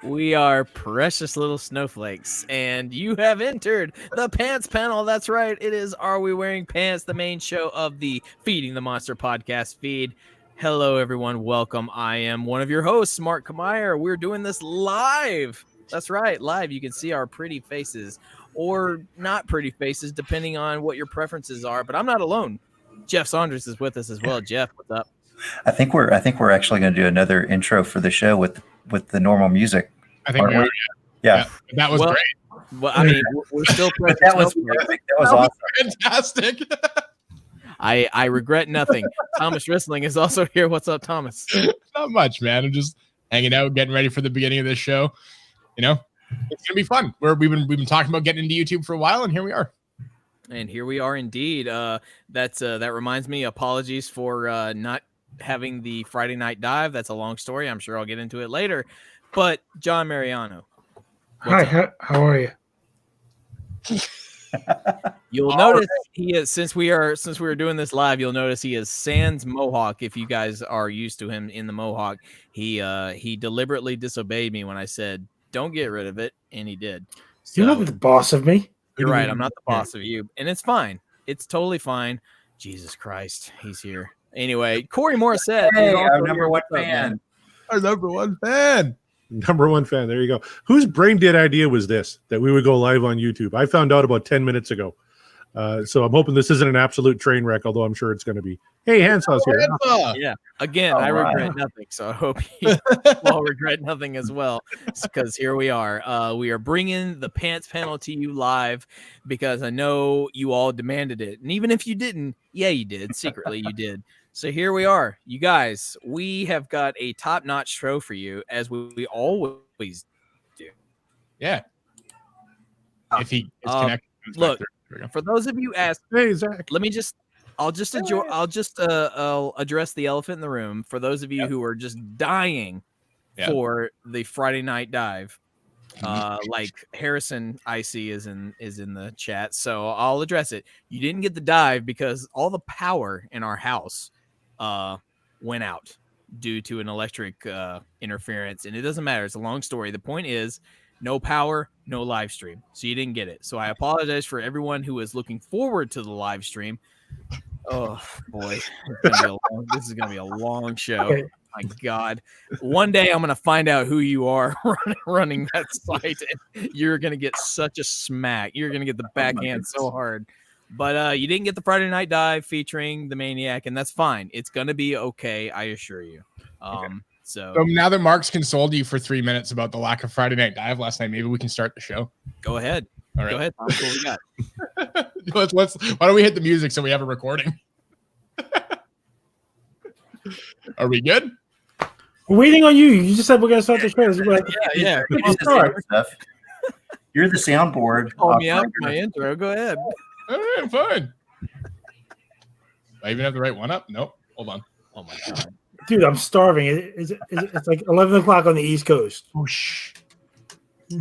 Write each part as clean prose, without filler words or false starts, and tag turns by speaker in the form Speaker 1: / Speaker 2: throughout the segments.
Speaker 1: We are precious little snowflakes, and you have entered the Pants Panel. That's right. It is Are We Wearing Pants, the main show of the Feeding the Monster podcast feed. Hello, everyone. Welcome. I am one of your hosts, Mark Kmeyer. We're doing this live. That's right. Live. You can see our pretty faces or not pretty faces, depending on what your preferences are. But I'm not alone. Jeff Saunders is with us as well. Jeff, what's up?
Speaker 2: I think we're actually going to do another intro for the show with the normal music.
Speaker 3: I think we are.
Speaker 2: Yeah.
Speaker 3: That was great.
Speaker 1: Well, I mean, we're still
Speaker 2: that was perfect. That was awesome.
Speaker 3: Fantastic.
Speaker 1: I regret nothing. Thomas Rissling is also here. What's up, Thomas?
Speaker 3: Not much, man. I'm just hanging out, getting ready for the beginning of this show. You know, it's gonna be fun. We've been talking about getting into YouTube for a while, and here we are.
Speaker 1: And here we are indeed. That reminds me. Apologies for not having the Friday Night Dive. That's a long story. I'm sure I'll get into it later. But John Mariano.
Speaker 4: Hi, how are you?
Speaker 1: You'll notice he is since we are doing this live, you'll notice he is sans mohawk. If you guys are used to him in the mohawk, he deliberately disobeyed me when I said don't get rid of it, and he did. So,
Speaker 4: you're not the boss of me.
Speaker 1: You're right. I'm not the boss of you, and it's fine. It's totally fine. Jesus Christ, he's here. Anyway, Corey Morissette.
Speaker 2: Hey, our number one fan.
Speaker 3: Our number one fan.
Speaker 5: Number one fan. There you go. Whose brain dead idea was this, that we would go live on YouTube? I found out about 10 minutes ago. So I'm hoping this isn't an absolute train wreck, although I'm sure it's going to be. Hey, Hansaw's here.
Speaker 1: Yeah. Again, I regret nothing. So I hope you all regret nothing as well, because here we are. We are bringing the Pants Panel to you live because I know you all demanded it. And even if you didn't, yeah, you did. Secretly, you did. So here we are, you guys. We have got a top-notch show for you, as we always do.
Speaker 3: Yeah. If he is connected,
Speaker 1: look. For those of you asking,
Speaker 5: hey Zach,
Speaker 1: I'll address the elephant in the room. For those of you who are just dying for the Friday Night Dive, like Harrison IC is in the chat, so I'll address it. You didn't get the dive because all the power in our house went out due to an electric interference, and it doesn't matter. It's a long story. The point is, no power, no live stream. So you didn't get it. So I apologize for everyone who is looking forward to the live stream. Oh boy, this is gonna be a long show. Okay. My God, one day I'm gonna find out who you are running that site, and you're gonna get such a smack. You're gonna get the backhand so hard. But you didn't get the Friday Night Dive featuring the Maniac, and that's fine. It's gonna be okay, I assure you.
Speaker 3: Okay. So now that Mark's consoled you for 3 minutes about the lack of Friday Night Dive last night, maybe we can start the show.
Speaker 1: Go ahead.
Speaker 3: All right.
Speaker 1: Go ahead. That's what we got.
Speaker 3: Why don't we hit the music so we have a recording? Are we good?
Speaker 4: We're waiting on you. You just said we're gonna start the show.
Speaker 1: Yeah.
Speaker 2: You're the soundboard.
Speaker 1: Call me out for my intro. Go ahead.
Speaker 3: All right, fine. Do I even have the right one up? Nope. Hold on.
Speaker 1: Oh my God.
Speaker 4: Dude, I'm starving. It's like 11 o'clock on the East Coast.
Speaker 3: Oh, shh.
Speaker 6: I'm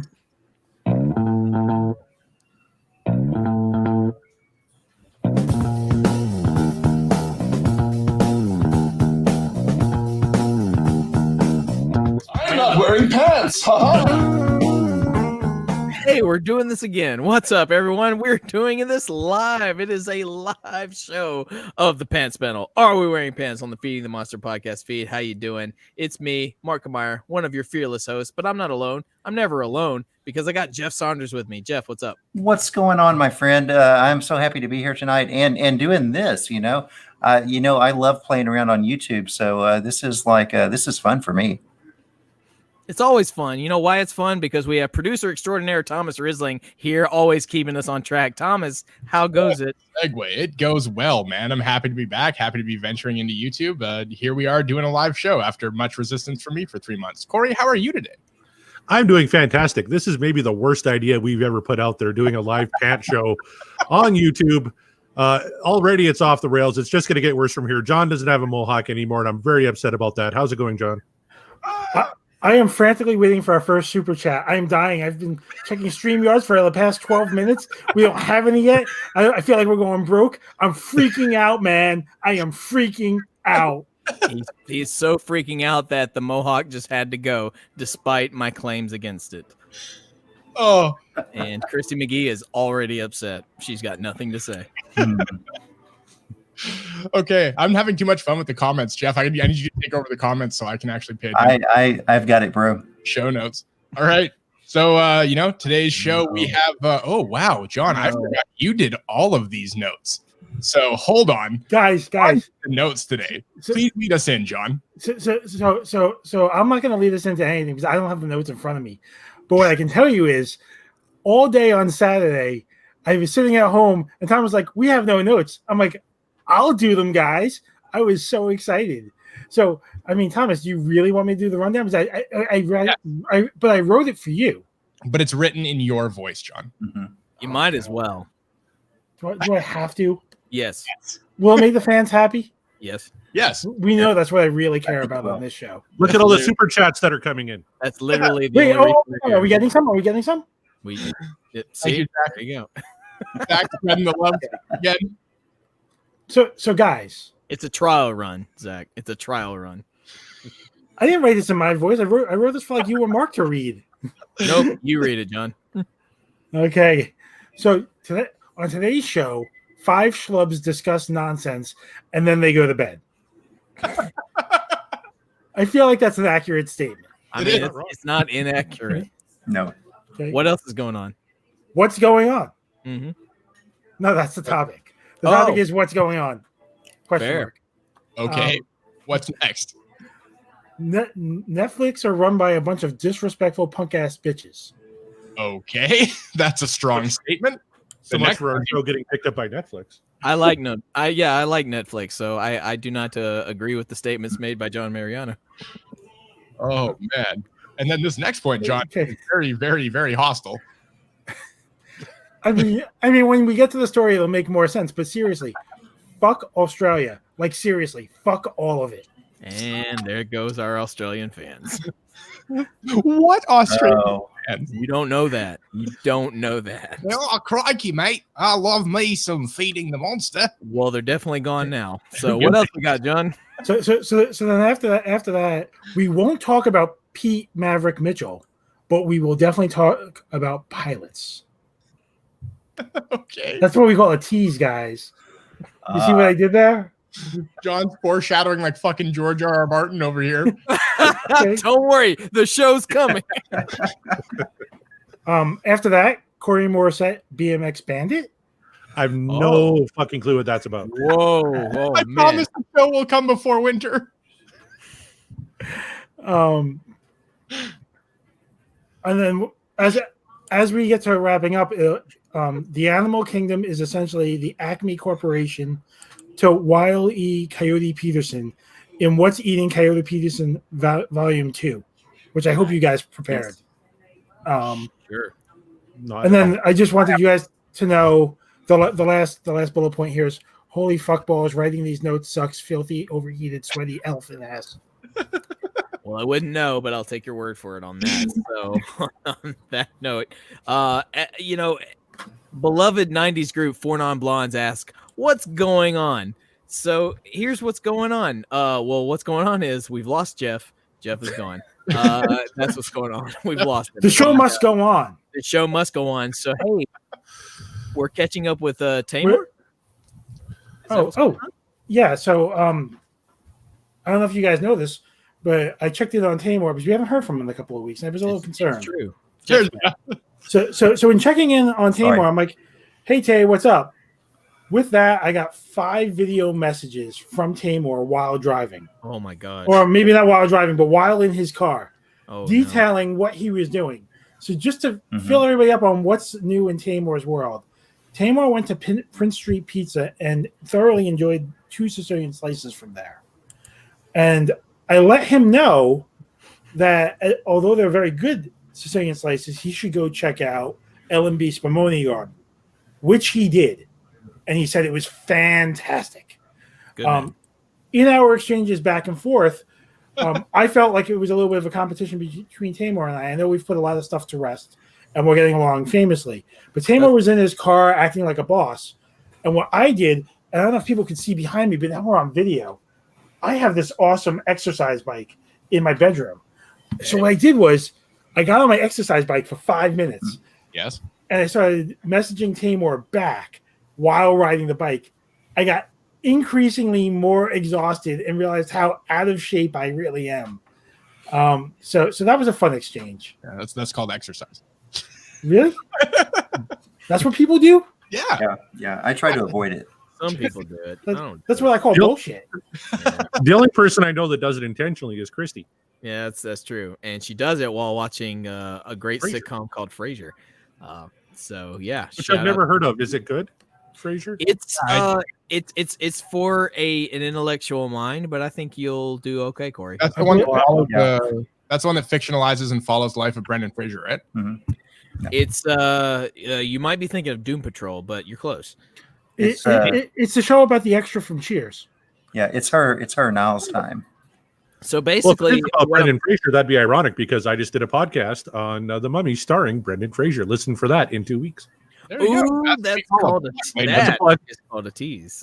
Speaker 6: not wearing pants.
Speaker 1: Hey, we're doing this again. What's up, everyone? We're doing this live. It is a live show of the Pants Panel. Are we wearing pants on the Feeding the Monster podcast feed? How you doing? It's me, Mark Kmeyer, one of your fearless hosts, but I'm not alone. I'm never alone because I got Jeff Saunders with me. Jeff, what's up?
Speaker 2: What's going on, my friend? I'm so happy to be here tonight and doing this. I love playing around on YouTube, so this is fun for me.
Speaker 1: It's always fun. You know why it's fun? Because we have producer extraordinaire Thomas Rissling here, always keeping us on track. Thomas, how goes it?
Speaker 3: Segue. It goes well, man. I'm happy to be back. Happy to be venturing into YouTube. Here we are doing a live show after much resistance from me for 3 months. Corey, how are you today?
Speaker 5: I'm doing fantastic. This is maybe the worst idea we've ever put out there, doing a live pant show on YouTube. Already it's off the rails. It's just going to get worse from here. John doesn't have a mohawk anymore, and I'm very upset about that. How's it going, John?
Speaker 4: I am frantically waiting for our first super chat. I am dying. I've been checking StreamYards for the past 12 minutes. We don't have any yet. I feel like we're going broke. I'm freaking out, man. I am freaking out.
Speaker 1: He's so freaking out that the mohawk just had to go, despite my claims against it.
Speaker 3: Oh,
Speaker 1: And Christy McGee is already upset. She's got nothing to say.
Speaker 3: okay. I'm having too much fun with the comments, Jeff. I need you to take over the comments so I can actually pay attention.
Speaker 2: I've got it, bro.
Speaker 3: Show notes. All right. So, today's show we have. Oh wow, John, I forgot you did all of these notes. So hold on,
Speaker 4: guys.
Speaker 3: The notes today. Please lead us in, John.
Speaker 4: So I'm not going to lead us into anything because I don't have the notes in front of me. But what I can tell you is, all day on Saturday, I was sitting at home, and Tom was like, "We have no notes." I'm like, "I'll do them, guys." I was so excited. So, I mean, Thomas, do you really want me to do the rundown? Because I wrote it for you.
Speaker 3: But it's written in your voice, John.
Speaker 2: Mm-hmm.
Speaker 1: You might as well.
Speaker 4: Do I have to?
Speaker 1: Yes.
Speaker 4: Will it make the fans happy?
Speaker 1: Yes.
Speaker 3: Yes.
Speaker 4: We know that's what I really care about on this show.
Speaker 5: Look at all the super chats that are coming in.
Speaker 1: That's literally the
Speaker 4: Wait,
Speaker 1: only reason
Speaker 4: are we getting some? Are we getting some?
Speaker 1: see,
Speaker 3: you,
Speaker 1: there you go.
Speaker 3: Back to spreading the love again.
Speaker 4: So guys,
Speaker 1: It's a trial run, Zach. It's a trial run.
Speaker 4: I didn't write this in my voice. I wrote this for like you or Mark to read.
Speaker 1: Nope, you read it, John.
Speaker 4: Okay. So on today's show, 5 schlubs discuss nonsense and then they go to bed. I feel like that's an accurate statement.
Speaker 1: I mean, it's not inaccurate.
Speaker 2: No.
Speaker 4: Okay.
Speaker 1: What else is going on?
Speaker 4: What's going on?
Speaker 1: Mm-hmm.
Speaker 4: No, that's the topic. The topic is what's going on. Question
Speaker 1: Fair.
Speaker 4: mark.
Speaker 3: Okay. What's next?
Speaker 4: Netflix are run by a bunch of disrespectful punk ass bitches.
Speaker 3: Okay. That's a strong statement.
Speaker 5: So much for our show getting picked up by Netflix.
Speaker 1: I like Netflix, so I do not agree with the statements made by John Mariano.
Speaker 3: Oh man. And then this next point, John, is very, very, very hostile.
Speaker 4: I mean, when we get to the story, it'll make more sense. But seriously, fuck Australia. Like seriously, fuck all of it.
Speaker 1: And there goes our Australian fans.
Speaker 3: What Australian fans?
Speaker 1: You don't know that. You don't know that.
Speaker 3: Oh, crikey, mate. I love me some Feeding the Monster.
Speaker 1: Well, they're definitely gone now. So what else we got, John?
Speaker 4: So then after that, we won't talk about Pete Maverick Mitchell, but we will definitely talk about pilots.
Speaker 3: Okay.
Speaker 4: That's what we call a tease, guys. You see what I did there?
Speaker 3: John's foreshadowing like fucking George R.R. Martin over here.
Speaker 4: Okay.
Speaker 1: Don't worry, the show's coming.
Speaker 4: After that, Corey Morissette, BMX Bandit.
Speaker 5: I have no fucking clue what that's about.
Speaker 1: Whoa,
Speaker 3: I promise the show will come before winter.
Speaker 4: And then as we get to wrapping up, the Animal Kingdom is essentially the Acme Corporation to Wile E. Coyote Peterson in What's Eating Coyote Peterson Volume 2, which I hope you guys prepared.
Speaker 1: Sure.
Speaker 4: And then I just wanted you guys to know the last bullet point here is holy fuckballs, writing these notes sucks, filthy, overheated, sweaty elephant ass.
Speaker 1: Well, I wouldn't know, but I'll take your word for it on that. So on that note, beloved 90s group Four Non-Blondes ask, what's going on? So here's what's going on. Well, what's going on is we've lost Jeff. Jeff is gone. That's what's going on. We've lost him.
Speaker 4: The show must go on.
Speaker 1: The show must go on. So, hey, we're catching up with Tamar.
Speaker 4: Yeah. So I don't know if you guys know this, but I checked in on Tamar because we haven't heard from him in a couple of weeks, and I was a little concerned.
Speaker 1: It's true.
Speaker 4: So in checking in on Tamar, I'm like, "Hey Tay, what's up?" With that, I got 5 video messages from Tamar while driving.
Speaker 1: Oh my god!
Speaker 4: Or maybe not while driving, but while in his car, detailing what he was doing. So just to fill everybody up on what's new in Tamar's world, Tamar went to Prince Street Pizza and thoroughly enjoyed 2 Sicilian slices from there. And I let him know that although they're very good Sicilian slices, he should go check out L&B Spumoni Garden, which he did. And he said it was fantastic.
Speaker 1: Good man.
Speaker 4: In our exchanges back and forth, I felt like it was a little bit of a competition between Tamor and I. I know we've put a lot of stuff to rest, and we're getting along famously. But Tamor was in his car acting like a boss. And what I did, and I don't know if people can see behind me, but now we're on video. I have this awesome exercise bike in my bedroom. So what I did was I got on my exercise bike for 5 minutes.
Speaker 3: Yes.
Speaker 4: And I started messaging Tamor back while riding the bike. I got increasingly more exhausted and realized how out of shape I really am. So that was a fun exchange.
Speaker 3: Yeah, that's called exercise.
Speaker 4: Really? That's what people do?
Speaker 2: Yeah. I try to avoid it.
Speaker 1: Some people do it.
Speaker 4: That's what I call bullshit.
Speaker 1: Yeah.
Speaker 5: The only person I know that does it intentionally is Christy.
Speaker 1: Yeah, that's true, and she does it while watching a great
Speaker 5: Frasier.
Speaker 1: sitcom called Frasier. So yeah,
Speaker 5: Which I've never heard of. Is it good, Frasier?
Speaker 1: It's for an intellectual mind, but I think you'll do okay, Corey.
Speaker 3: That's the one that follows that's the one that fictionalizes and follows the life of Brendan Fraser, right?
Speaker 2: Mm-hmm. Yeah.
Speaker 1: It's you might be thinking of Doom Patrol, but you're close.
Speaker 4: It's the show about the extra from Cheers.
Speaker 2: Yeah, it's her Niles time.
Speaker 1: So
Speaker 5: Well, if
Speaker 1: basically,
Speaker 5: it's about Brendan Fraser, that'd be ironic because I just did a podcast on The Mummy starring Brendan Fraser. Listen for that in 2 weeks.
Speaker 3: There you go.
Speaker 1: ooh, that's called a tease.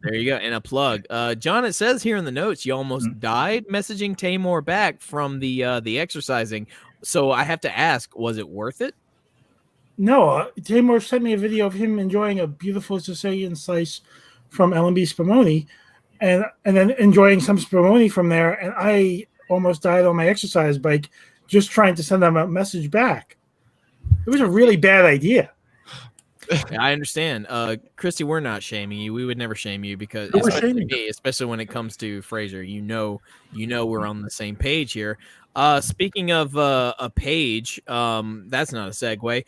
Speaker 1: There you go, and a plug. John, it says here in the notes you almost died messaging Tamor back from the exercising. So I have to ask, was it worth it?
Speaker 4: No, Tamor sent me a video of him enjoying a beautiful Sicilian slice from L&B Spumoni, and then enjoying some Spumoni from there, and I almost died on my exercise bike just trying to send them a message back. It was a really bad idea.
Speaker 1: Yeah, I understand. Christy, we're not shaming you. We would never shame you because
Speaker 5: No, we're
Speaker 1: especially
Speaker 5: shaming
Speaker 1: me, especially when it comes to Fraser. You know we're on the same page here. Speaking of a page, that's not a segue.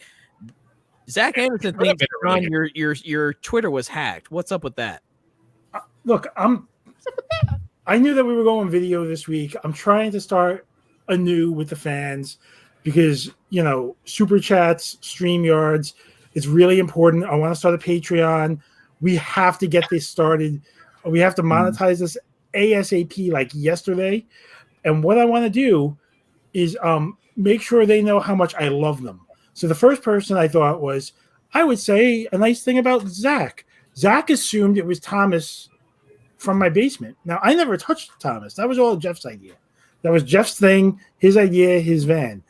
Speaker 1: Zach Anderson thinks John, your Twitter was hacked. What's up with that?
Speaker 4: Look, I knew that we were going video this week. I'm trying to start anew with the fans because, super chats, StreamYards, it's really important. I want to start a Patreon. We have to get this started. We have to monetize this ASAP like yesterday. And what I want to do is make sure they know how much I love them. So the first person I thought was, I would say a nice thing about Zach. Zach assumed it was Thomas from my basement. Now, I never touched Thomas. That was all Jeff's idea. That was Jeff's thing, his idea, his van.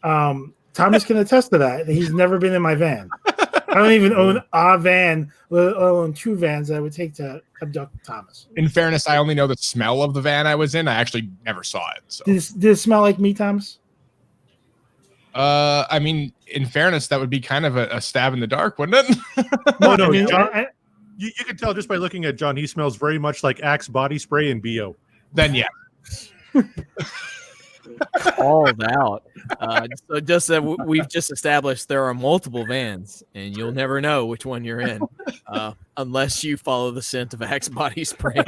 Speaker 4: Thomas can attest to that. He's never been in my van. I don't even own a van, let alone 2 vans that I would take to abduct Thomas.
Speaker 3: In fairness, I only know the smell of the van I was in. I actually never saw it. So.
Speaker 4: Did it smell like me, Thomas?
Speaker 3: I mean, in fairness, that would be kind of a stab in the dark, wouldn't it?
Speaker 5: No,
Speaker 4: I mean,
Speaker 5: John, you can tell just by looking at John. He smells very much like Axe body spray and BO.
Speaker 3: Then, yeah.
Speaker 1: Called out. So just that we've just established there are multiple vans, and you'll never know which one you're in unless you follow the scent of Axe body spray.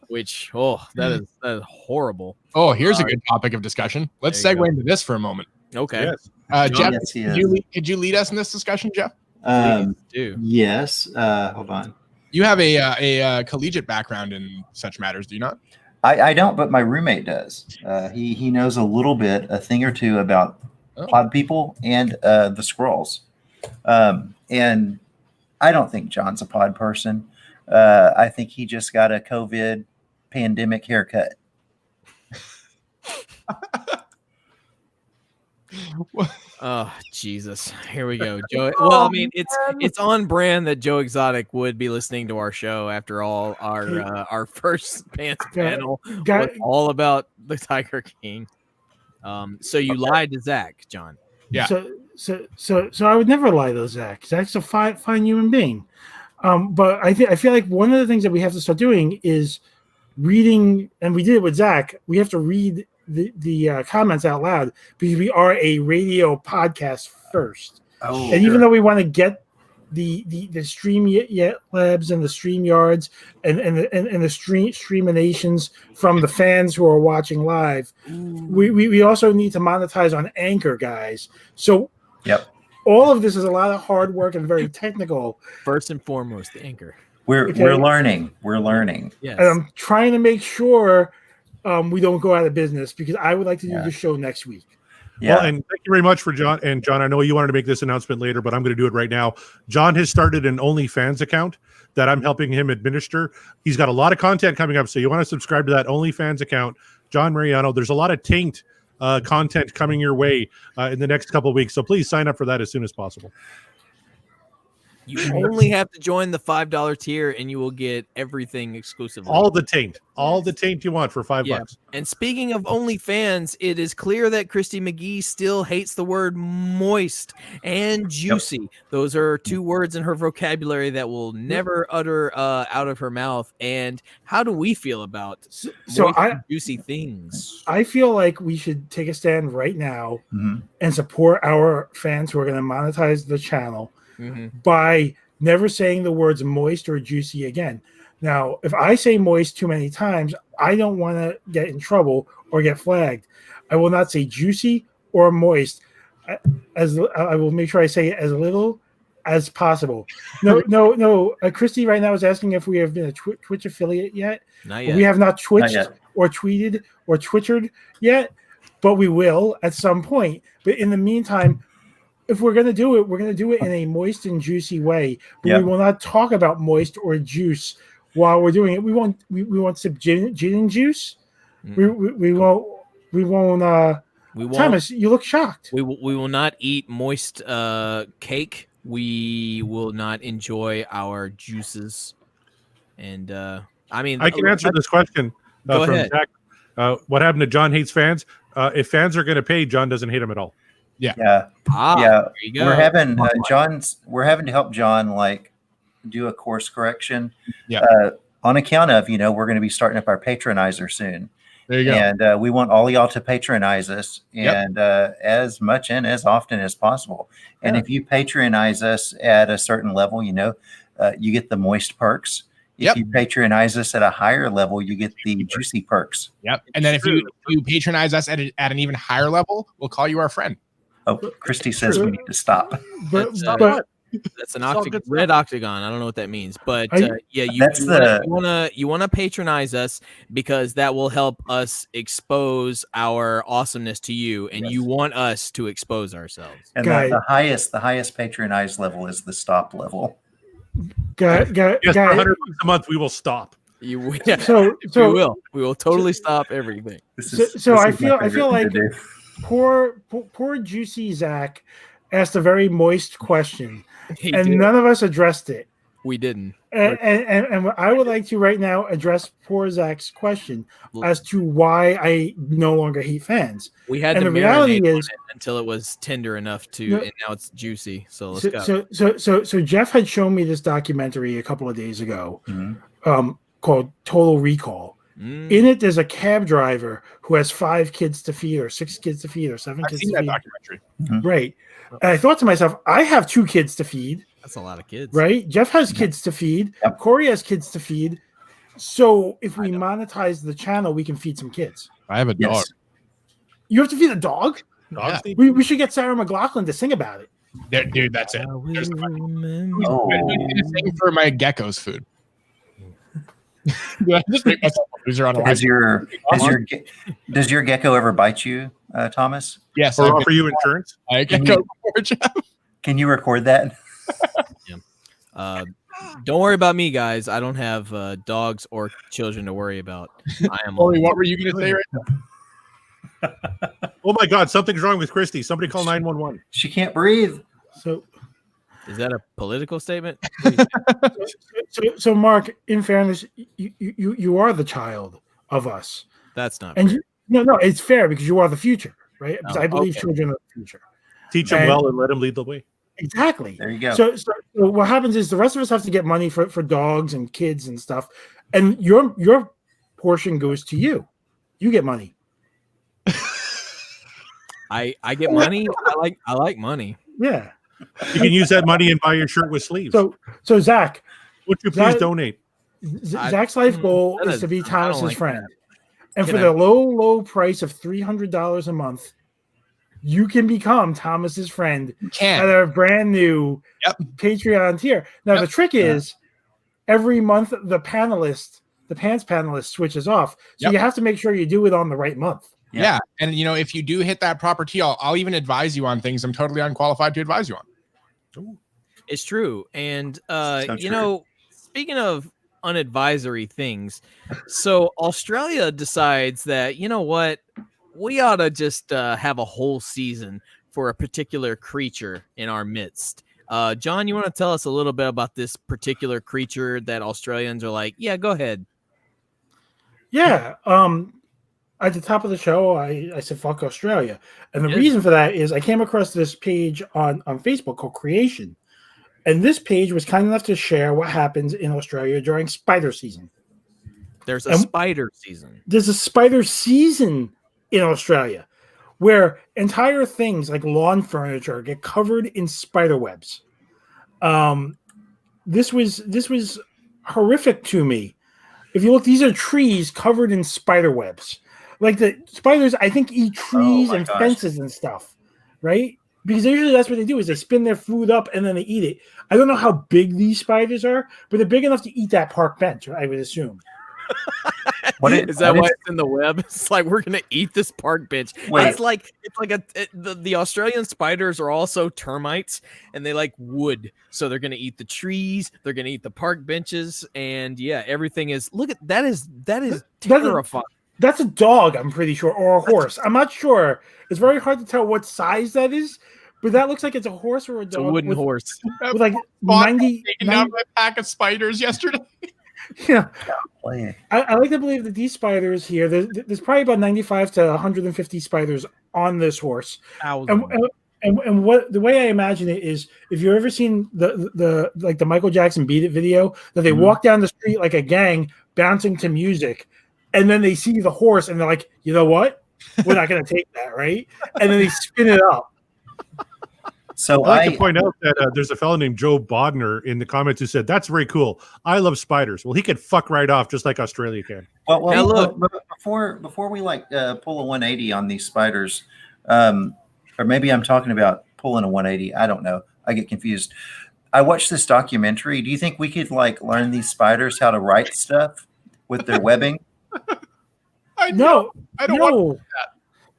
Speaker 1: Which that is horrible.
Speaker 3: Oh, here's a good topic of discussion. Let's segue into this for a moment.
Speaker 1: Okay.
Speaker 5: Yes.
Speaker 3: Jeff,
Speaker 2: Yes,
Speaker 3: could you lead us in this discussion, Jeff?
Speaker 1: Do.
Speaker 2: Yes. Hold on.
Speaker 3: You have a collegiate background in such matters, do you not?
Speaker 2: I don't, but my roommate does. He knows a thing or two about pod people and the scrolls. And I don't think John's a pod person. I think he just got a COVID pandemic haircut.
Speaker 1: Oh Jesus! Here we go, Joe. Well, I mean, it's on brand that Joe Exotic would be listening to our show. After all, our first pants panel was all about the Tiger King. So you lied to Zach, John.
Speaker 3: Yeah.
Speaker 4: So I would never lie to Zach. Zach's a fine human being. But I feel like one of the things that we have to start doing is reading, and we did it with Zach. We have to read the comments out loud because we are a radio podcast first.
Speaker 2: Oh,
Speaker 4: and even though we want to get the stream labs and the stream yards and the streaminations from the fans who are watching live. We also need to monetize on Anchor, guys. So
Speaker 2: Yep.
Speaker 4: all of this is a lot of hard work and very technical.
Speaker 1: First and foremost, the Anchor.
Speaker 2: We're learning. We're learning.
Speaker 1: Yes.
Speaker 4: And I'm trying to make sure we don't go out of business, because I would like to do the show next week.
Speaker 5: Yeah. Well, and thank you very much for John. And John, I know you wanted to make this announcement later, but I'm going to do it right now. John has started an OnlyFans account that I'm helping him administer. He's got a lot of content coming up, so you want to subscribe to that OnlyFans account, John Mariano. There's a lot of taint content coming your way in the next couple of weeks, so please sign up for that as soon as possible.
Speaker 1: You only have to join the $5 tier, and you will get everything exclusively.
Speaker 5: All the taint you want for $5.
Speaker 1: And speaking of OnlyFans, it is clear that Christy McGee still hates the word moist and juicy. Yep. Those are two words in her vocabulary that will never utter out of her mouth. And how do we feel about juicy things?
Speaker 4: I feel like we should take a stand right now and support our fans who are going to monetize the channel. By never saying the words moist or juicy again. Now, if I say moist too many times, I don't want to get in trouble or get flagged. I will not say juicy or moist. As I will make sure I say it as little as possible. No. Christy right now is asking if we have been a Twitch affiliate yet.
Speaker 1: Not yet.
Speaker 4: We have not twitched or tweeted or twittered yet, but we will at some point. But in the meantime, if we're going to do it, we're going to do it in a moist and juicy way. But we will not talk about moist or juice while we're doing it. We won't sip gin and juice. We won't. Thomas, you look shocked.
Speaker 1: We will not eat moist cake. We will not enjoy our juices. And I mean,
Speaker 5: I can answer this question from
Speaker 1: ahead.
Speaker 5: Jack. What happened to John hates fans? If fans are going to pay, John doesn't hate them at all.
Speaker 2: Yeah.
Speaker 1: There you go.
Speaker 2: We're having we're having to help John do a course correction. On account of, we're going to be starting up our patronizer soon.
Speaker 3: There you go.
Speaker 2: And we want all y'all to patronize us and as much and as often as possible. And if you patronize us at a certain level, you get the moist perks. If you patronize us at a higher level, you get the juicy perks.
Speaker 3: Yep. And then if you patronize us at an even higher level, we'll call you our friend.
Speaker 2: Oh, Christy says we need to stop.
Speaker 1: That's an red octagon. I don't know what that means, but you want to patronize us because that will help us expose our awesomeness to you, and you want us to expose ourselves.
Speaker 2: And the highest patronized level is the stop level.
Speaker 5: Yes, for $100 a month, we will stop.
Speaker 1: We will totally stop everything.
Speaker 4: I feel like poor juicy Zach asked a very moist question, none of us addressed it.
Speaker 1: We didn't.
Speaker 4: And I would like to right now address poor Zach's question as to why I no longer hate fans.
Speaker 1: We had to
Speaker 4: the reality is
Speaker 1: until it was tender enough and now it's juicy. So let's go.
Speaker 4: So Jeff had shown me this documentary a couple of days ago called Total Recall. In it, there's a cab driver who has 5 kids to feed, or 6 kids to feed, or 7 kids to feed.
Speaker 3: Documentary.
Speaker 4: Right. And I thought to myself, I have 2 kids to feed.
Speaker 1: That's a lot of kids.
Speaker 4: Right? Jeff has kids to feed. Corey has kids to feed. So if we monetize the channel, we can feed some kids.
Speaker 3: I have a dog.
Speaker 4: You have to feed a dog? We should get Sarah McLachlan to sing about it.
Speaker 3: Dude, that's it. Who's going to sing for my gecko's food? Just make myself a loser on a
Speaker 2: Does your gecko ever bite you, Thomas?
Speaker 3: Yes.
Speaker 5: Or offer you insurance?
Speaker 3: I can go for Jeff.
Speaker 2: Can you record that?
Speaker 1: Don't worry about me, guys. I don't have dogs or children to worry about. I am.
Speaker 3: Corey, what were you going to say right now?
Speaker 5: Oh my God! Something's wrong with Christy. Somebody call 911.
Speaker 2: She can't breathe.
Speaker 4: So.
Speaker 1: Is that a political statement?
Speaker 4: so Mark, in fairness, you are the child of us.
Speaker 1: That's not
Speaker 4: and
Speaker 1: fair.
Speaker 4: No, it's fair because you are the future, right? Because I believe children are the future.
Speaker 5: Teach them well and let them lead the way.
Speaker 4: Exactly.
Speaker 2: There you go.
Speaker 4: So what happens is the rest of us have to get money for dogs and kids and stuff, and your portion goes to you. You get money.
Speaker 1: I get money. I like money.
Speaker 4: Yeah.
Speaker 5: You can use that money and buy your shirt with sleeves.
Speaker 4: So Zach,
Speaker 5: would you please donate?
Speaker 4: Zach's life goal is to be Thomas's
Speaker 1: like
Speaker 4: friend.
Speaker 1: that.
Speaker 4: And for the low price of $300 a month, you can become Thomas's friend at a brand new Patreon tier. Now, the trick is every month the pants panelist switches off. So you have to make sure you do it on the right month.
Speaker 3: Yeah. And, if you do hit that proper tier, I'll even advise you on things I'm totally unqualified to advise you on.
Speaker 1: Ooh. It's true. And,
Speaker 2: true.
Speaker 1: Speaking of unadvisory things, so Australia decides that, you know what, we ought to just have a whole season for a particular creature in our midst. John, you want to tell us a little bit about this particular creature that Australians are like, yeah, go ahead.
Speaker 4: Yeah. At the top of the show, I said, fuck Australia. And the reason for that is I came across this page on Facebook called Creation. And this page was kind enough to share what happens in Australia during spider season.
Speaker 1: There's a spider season. There's
Speaker 4: a spider season in Australia where entire things like lawn furniture get covered in spider webs. This was horrific to me. If you look, these are trees covered in spider webs. Like the spiders, I think, eat trees and fences and stuff, right? Because usually that's what they do is they spin their food up and then they eat it. I don't know how big these spiders are, but they're big enough to eat that park bench, I would assume.
Speaker 1: Is that why it's in the web? It's like we're gonna eat this park bench. It's like the Australian spiders are also termites and they like wood, so they're gonna eat the trees, they're gonna eat the park benches, and everything is. Look at that is terrifying.
Speaker 4: That's a dog, I'm pretty sure, or a horse. I'm not sure. It's very hard to tell what size that is, but that looks like it's a horse or a dog.
Speaker 1: It's a wooden horse.
Speaker 4: With like 90
Speaker 3: out a pack of spiders yesterday.
Speaker 4: Yeah. I like to believe that these spiders here, there's probably about 95 to 150 spiders on this horse. And what the way I imagine it is, if you've ever seen the Michael Jackson Beat It video, that they walk down the street like a gang bouncing to music, and then they see the horse and they're like, you know what? We're not going to take that, right? And then they spin it up.
Speaker 5: So I'd like to point out that there's a fellow named Joe Bodner in the comments who said, that's very cool. I love spiders. Well, he could fuck right off just like Australia can.
Speaker 2: Well, look, before we pull a 180 on these spiders, or maybe I'm talking about pulling a 180. I don't know. I get confused. I watched this documentary. Do you think we could learn these spiders how to write stuff with their webbing?
Speaker 3: I don't want that.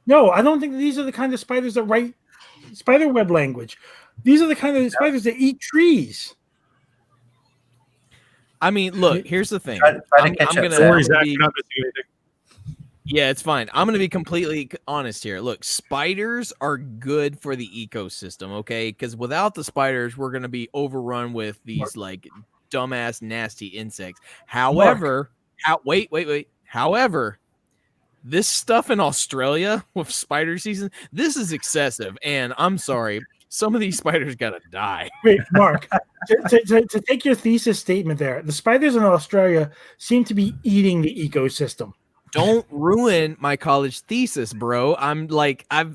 Speaker 4: No, I don't think these are the kind of spiders that write spider web language. These are the kind of spiders that eat trees.
Speaker 1: I mean, look, here's the thing. Yeah, it's fine. I'm going to be completely honest here. Look, spiders are good for the ecosystem, okay? Because without the spiders, we're going to be overrun with these dumbass, nasty insects. However, wait. However, this stuff in Australia with spider season, this is excessive. And I'm sorry, some of these spiders got to die.
Speaker 4: Wait, Mark, to take your thesis statement there, the spiders in Australia seem to be eating the ecosystem.
Speaker 1: Don't ruin my college thesis, bro.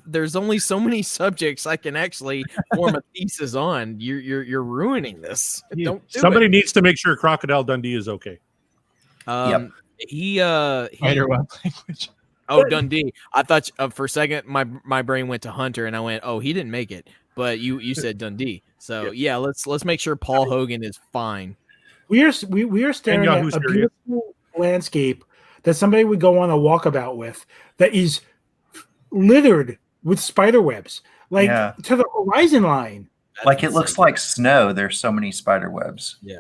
Speaker 1: There's only so many subjects I can actually form a thesis on. You're ruining this.
Speaker 5: Somebody needs to make sure Crocodile Dundee is okay.
Speaker 3: Spider web language.
Speaker 1: Oh, Dundee. I thought for a second my brain went to Hunter and I went, oh, he didn't make it. But you said Dundee. So yeah, let's make sure Paul Hogan is fine.
Speaker 4: We are staring at a beautiful landscape that somebody would go on a walkabout with that is littered with spider webs, to the horizon line.
Speaker 2: It looks like snow. There's so many spider webs.
Speaker 1: Yeah.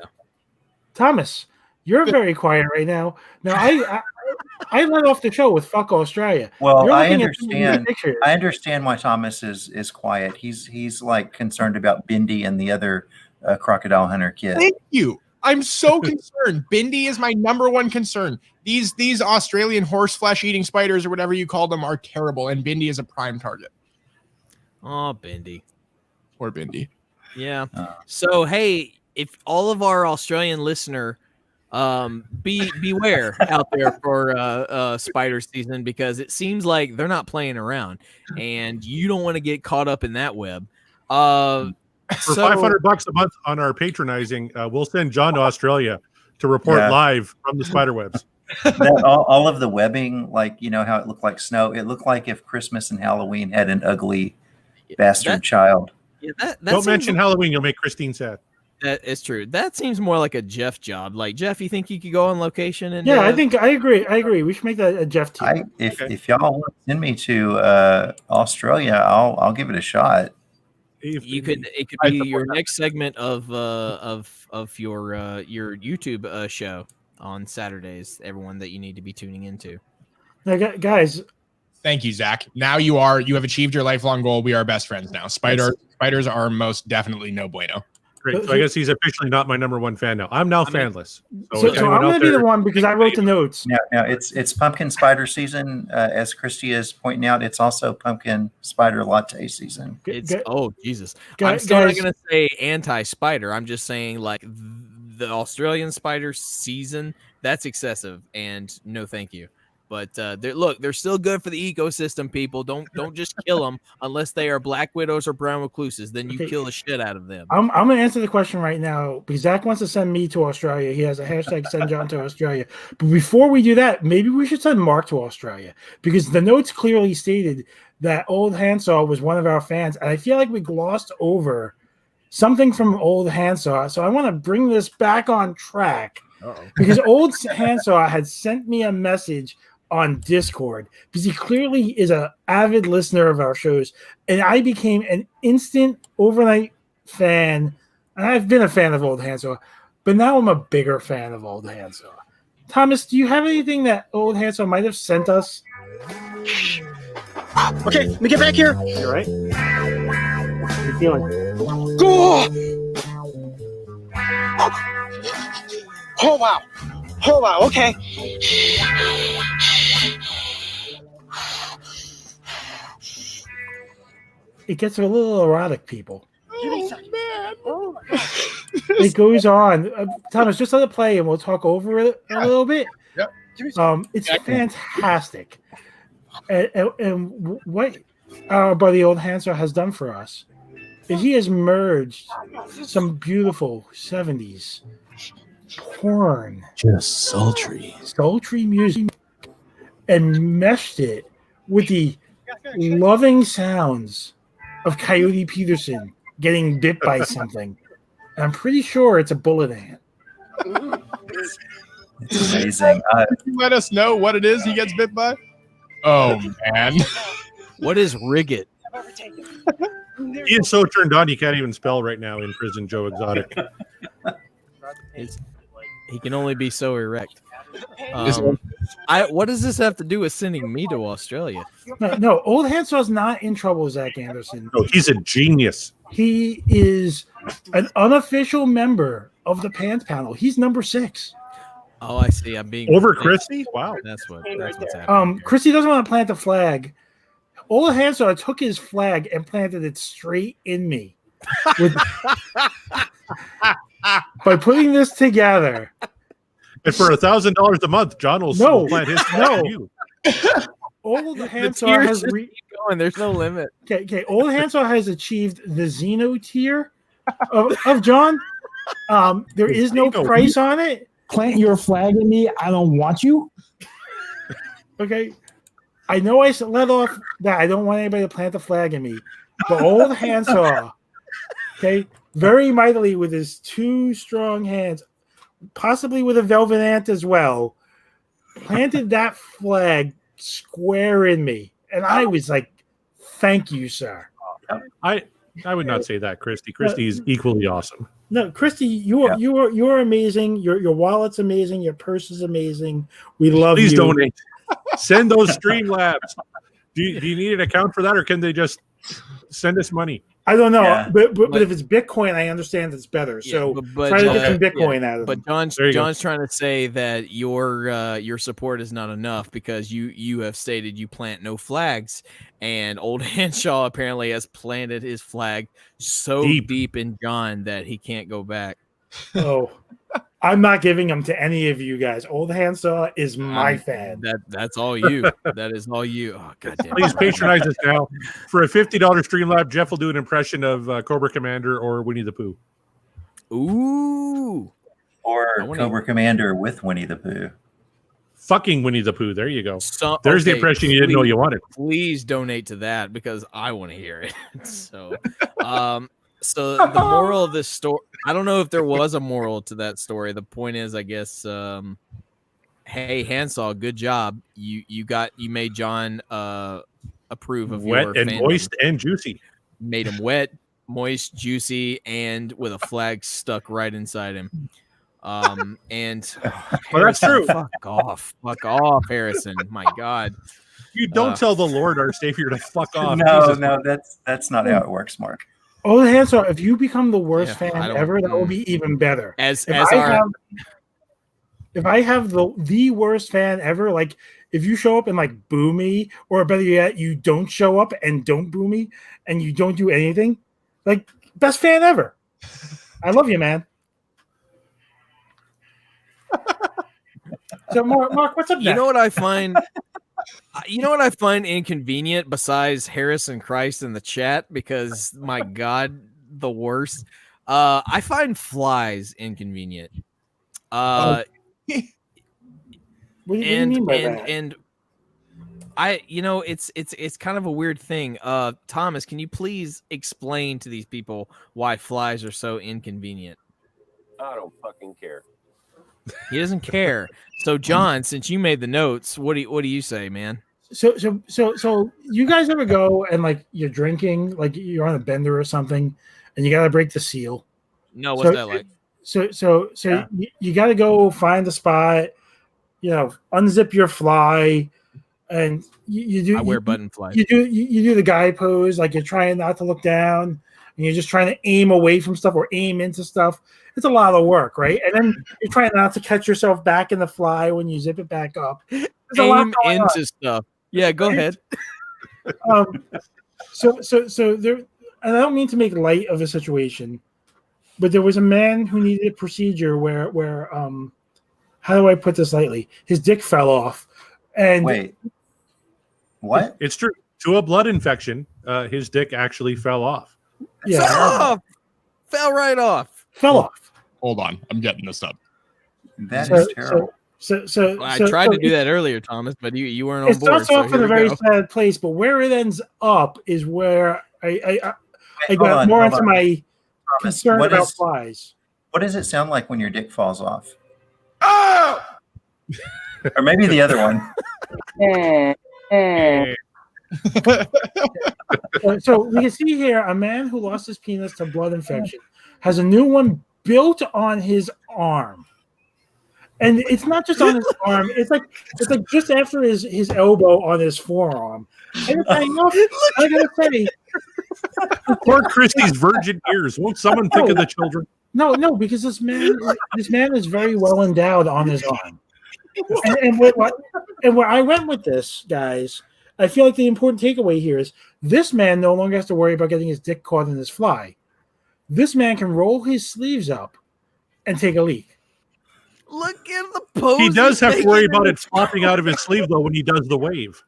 Speaker 4: Thomas, you're very quiet right now. Now I let off the show with fuck Australia.
Speaker 2: Well, I understand why Thomas is quiet. He's concerned about Bindi and the other crocodile hunter kid.
Speaker 3: Thank you. I'm so concerned. Bindi is my number one concern. These Australian horse flesh eating spiders or whatever you call them are terrible, and Bindi is a prime target.
Speaker 1: Oh, Bindi.
Speaker 3: Poor Bindi.
Speaker 1: Yeah. So hey, if all of our Australian listener, beware out there for spider season, because it seems like they're not playing around, and you don't want to get caught up in that web.
Speaker 5: For $500 a month on our patronizing, we'll send John to Australia to report live from the spiderwebs.
Speaker 2: All of the webbing, like, you know how it looked like snow. It looked like if Christmas and Halloween had an ugly bastard child.
Speaker 1: Yeah, that
Speaker 5: Don't mention Halloween; you'll make Christine sad.
Speaker 1: That is true. That seems more like a Jeff job. Like, Jeff, you think you could go on location? And
Speaker 4: I agree. We should make that a Jeff team.
Speaker 2: If y'all want to send me to Australia, I'll give it a shot.
Speaker 1: It could be your next segment of your YouTube show on Saturdays. Everyone that you need to be tuning into.
Speaker 4: Now, guys.
Speaker 3: Thank you, Zach. Now you have achieved your lifelong goal. We are best friends now. Spiders are most definitely no bueno.
Speaker 5: Great. So I guess he's officially not my number one fan now. I'm now fanless.
Speaker 4: So I'm going to be the one because I wrote the notes.
Speaker 2: Now it's pumpkin spider season. As Christy is pointing out, it's also pumpkin spider latte season.
Speaker 1: Oh, Jesus. I'm still not going to say anti-spider. I'm just saying, like, the Australian spider season, that's excessive. And no, thank you. But they're still good for the ecosystem, people. Don't just kill them unless they are black widows or brown recluses. Then you kill the shit out of them.
Speaker 4: I'm going to answer the question right now because Zach wants to send me to Australia. He has a hashtag send John to Australia. But before we do that, maybe we should send Mark to Australia because the notes clearly stated that Old Handsaw was one of our fans. And I feel like we glossed over something from Old Handsaw. So I want to bring this back on track because Old Handsaw had sent me a message on Discord because he clearly is an avid listener of our shows, and I became an instant overnight fan. And I've been a fan of Old Handsaw, but now I'm a bigger fan of Old Handsaw. Thomas, do you have anything that Old Handsaw might have sent us?
Speaker 7: Okay, let me get back here.
Speaker 4: You all right? How you feeling?
Speaker 7: Oh wow. Oh wow. Okay.
Speaker 4: It gets a little erotic, people.
Speaker 7: Oh, man. Oh.
Speaker 4: It goes on. Thomas, just let it play, and we'll talk over it a little bit.
Speaker 3: Yep.
Speaker 4: It's fantastic. And what our buddy Old Handsaw has done for us is he has merged some beautiful 70s porn,
Speaker 6: just sultry
Speaker 4: music, and meshed it with the loving sounds of Coyote Peterson getting bit by something. And I'm pretty sure it's a bullet ant.
Speaker 2: It's amazing.
Speaker 3: Can you let us know what it is he gets bit by? Oh, man.
Speaker 1: What is Riggit?
Speaker 5: He is so turned on he can't even spell right now in prison, Joe Exotic.
Speaker 1: He can only be so erect. What does this have to do with sending me to Australia?
Speaker 4: No, Old Handsaw's not in trouble, Zach Anderson.
Speaker 5: No, he's a genius.
Speaker 4: He is an unofficial member of the Pants panel. He's number 6.
Speaker 1: Oh, I see. I'm being
Speaker 5: over Christy. Wow,
Speaker 1: that's what's happening.
Speaker 4: Christy doesn't want to plant the flag. Old Handsaw took his flag and planted it straight in me. By putting this together,
Speaker 5: and for $1,000 a month, John will plant his flag.
Speaker 4: No. Old Handsaw has
Speaker 1: going. There's no limit.
Speaker 4: Okay. Old Handsaw has achieved the Xeno tier of John. There is no price on it.
Speaker 8: Plant your flag in me. I don't want you.
Speaker 4: Okay. I know I let off that I don't want anybody to plant the flag in me, but Old Handsaw, okay, very mightily with his 2 strong hands, possibly with a velvet ant as well, planted that flag square in me, and I was like, "Thank you, sir."
Speaker 5: I would not say that, Christy. Christy is equally awesome.
Speaker 4: No, Christy, you are amazing. Your wallet's amazing. Your purse is amazing. We love you.
Speaker 5: Please donate. Send those Streamlabs. Do you need an account for that, or can they just send us money?
Speaker 4: I don't know, but if it's Bitcoin, I understand it's better. So try to get some Bitcoin out of it.
Speaker 1: But John's trying to say that your support is not enough because you have stated you plant no flags, and Old Handsaw apparently has planted his flag so deep in John that he can't go back.
Speaker 4: Oh, I'm not giving them to any of you guys. Old Handsaw is my fan.
Speaker 1: That's all you. That is all you. Oh, goddamn.
Speaker 5: Please patronize us now. For a $50 Streamlab, Jeff will do an impression of Cobra Commander or Winnie the Pooh.
Speaker 1: Ooh.
Speaker 2: Or Cobra Commander with Winnie the Pooh.
Speaker 5: Fucking Winnie the Pooh. There you go.
Speaker 1: So,
Speaker 5: There's the impression you didn't know you wanted.
Speaker 1: Please donate to that because I want to hear it. So, so the moral of this story, I don't know if there was a moral to that story. The point is, I guess, hey, Handsaw, good job. You made John approve of
Speaker 5: wet
Speaker 1: your
Speaker 5: and
Speaker 1: fandom.
Speaker 5: moist and juicy.
Speaker 1: Made him wet, moist, juicy, and with a flag stuck right inside him. And
Speaker 5: well, that's true.
Speaker 1: Fuck off, Harrison. My God.
Speaker 5: You don't tell the Lord our Savior to fuck off.
Speaker 2: No, that's not how it works, Mark.
Speaker 4: Old Handsaw, if you become the worst fan ever, that will be even better. If I have the worst fan ever, like if you show up and like boo me, or better yet, you don't show up and don't boo me, and you don't do anything, like best fan ever. I love you, man. So Mark, what's up next?
Speaker 1: You know what I find? You know what I find inconvenient besides Harrison Christ in the chat? Because my God, the worst. I find flies inconvenient.
Speaker 4: What do you mean by that?
Speaker 1: And it's kind of a weird thing. Thomas, can you please explain to these people why flies are so inconvenient?
Speaker 9: I don't fucking care.
Speaker 1: He doesn't care. So, John, since you made the notes, what do you say, man?
Speaker 4: So you guys ever go and like you're drinking, like you're on a bender or something, and you gotta break the seal?
Speaker 1: No, what's that like?
Speaker 4: So yeah. you gotta go find a spot, unzip your fly, and you do.
Speaker 1: I wear button flies.
Speaker 4: You do the guy pose, like you're trying not to look down, and you're just trying to aim away from stuff or aim into stuff. It's a lot of work, right? And then you're trying not to catch yourself back in the fly when you zip it back up. There's a lot
Speaker 1: aim into stuff. Yeah, go ahead.
Speaker 4: So there, and I don't mean to make light of the situation, but there was a man who needed a procedure where how do I put this lightly? His dick fell off. And
Speaker 2: wait, what?
Speaker 5: It's true. To a blood infection, his dick actually fell off.
Speaker 4: Yeah,
Speaker 1: fell right off.
Speaker 4: Fell off.
Speaker 3: Hold on, I'm getting this up.
Speaker 2: That is terrible.
Speaker 1: I tried to do that earlier, Thomas, but you weren't on board.
Speaker 4: It starts off in a very sad place, but where it ends up is where I got more into my concern about flies.
Speaker 2: What does it sound like when your dick falls off?
Speaker 3: Oh!
Speaker 2: Or maybe the other one.
Speaker 4: So we can see here a man who lost his penis to blood infection has a new one built on his arm. And it's not just on his arm, it's like just after his elbow on his forearm. And I gotta say,
Speaker 5: poor Christy's virgin ears. Won't someone think of the children?
Speaker 4: No, because this man is very well endowed on his arm. And where I went with this, guys, I feel like the important takeaway here is this man no longer has to worry about getting his dick caught in his fly. This man can roll his sleeves up and take a leak.
Speaker 1: Look at the pose.
Speaker 5: He does have to worry about it flopping out of his sleeve, though, when he does the wave.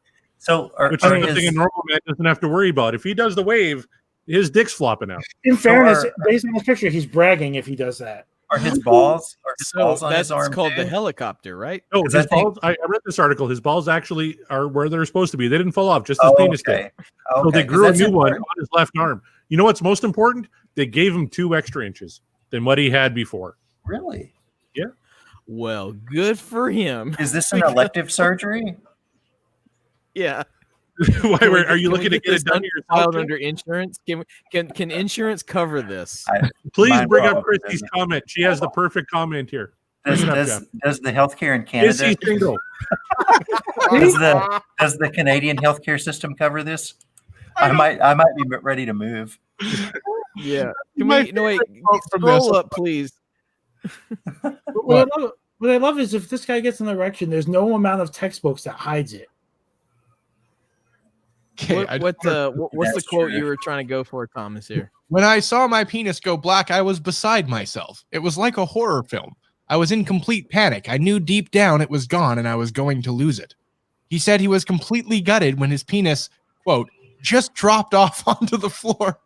Speaker 5: Which is something a normal man doesn't have to worry about. If he does the wave, his dick's flopping out.
Speaker 4: In fairness, based on this picture, he's bragging if he does that.
Speaker 2: Are his balls? On
Speaker 1: that's
Speaker 2: his arm
Speaker 1: called
Speaker 2: too?
Speaker 1: the helicopter, right?
Speaker 5: No, his balls. I read this article. His balls actually are where they're supposed to be. They didn't fall off, just his penis did. So they grew a new one on his left arm. You know what's most important? They gave him 2 extra inches than what he had before.
Speaker 2: Really?
Speaker 5: Yeah.
Speaker 1: Well, good for him.
Speaker 2: Is this an elective surgery?
Speaker 1: Yeah.
Speaker 5: Are you looking to get it done yourself?
Speaker 1: Under insurance? Can insurance cover this?
Speaker 5: Please bring up Christy's comment. She has the perfect comment here.
Speaker 2: Does the healthcare in Canada?
Speaker 5: Is he single?
Speaker 2: does the Canadian healthcare system cover this? I might be ready to move.
Speaker 1: Yeah. Wait. Scroll up, please.
Speaker 4: What I love is if this guy gets an erection, there's no amount of textbooks that hides it.
Speaker 1: Okay, what's the quote you were trying to go for, Thomas? Here,
Speaker 3: when I saw my penis go black, I was beside myself. It was like a horror film. I was in complete panic. I knew deep down it was gone and I was going to lose it. He said he was completely gutted when his penis, quote, just dropped off onto the floor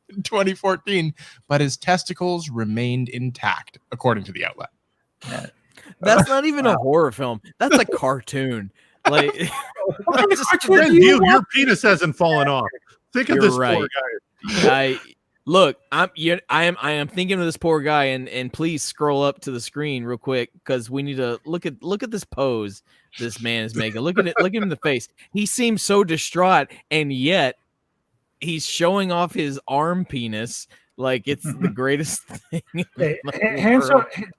Speaker 3: in 2014, but his testicles remained intact, according to the outlet.
Speaker 1: That's not even a horror film. That's a cartoon. Like,
Speaker 5: your penis hasn't fallen off. Think of this
Speaker 1: right.
Speaker 5: poor guy.
Speaker 1: I am thinking of this poor guy, and please scroll up to the screen real quick because we need to look at this pose this man is making. Look at it. Look at him in the face. He seems so distraught, and yet he's showing off his arm penis like it's the greatest thing.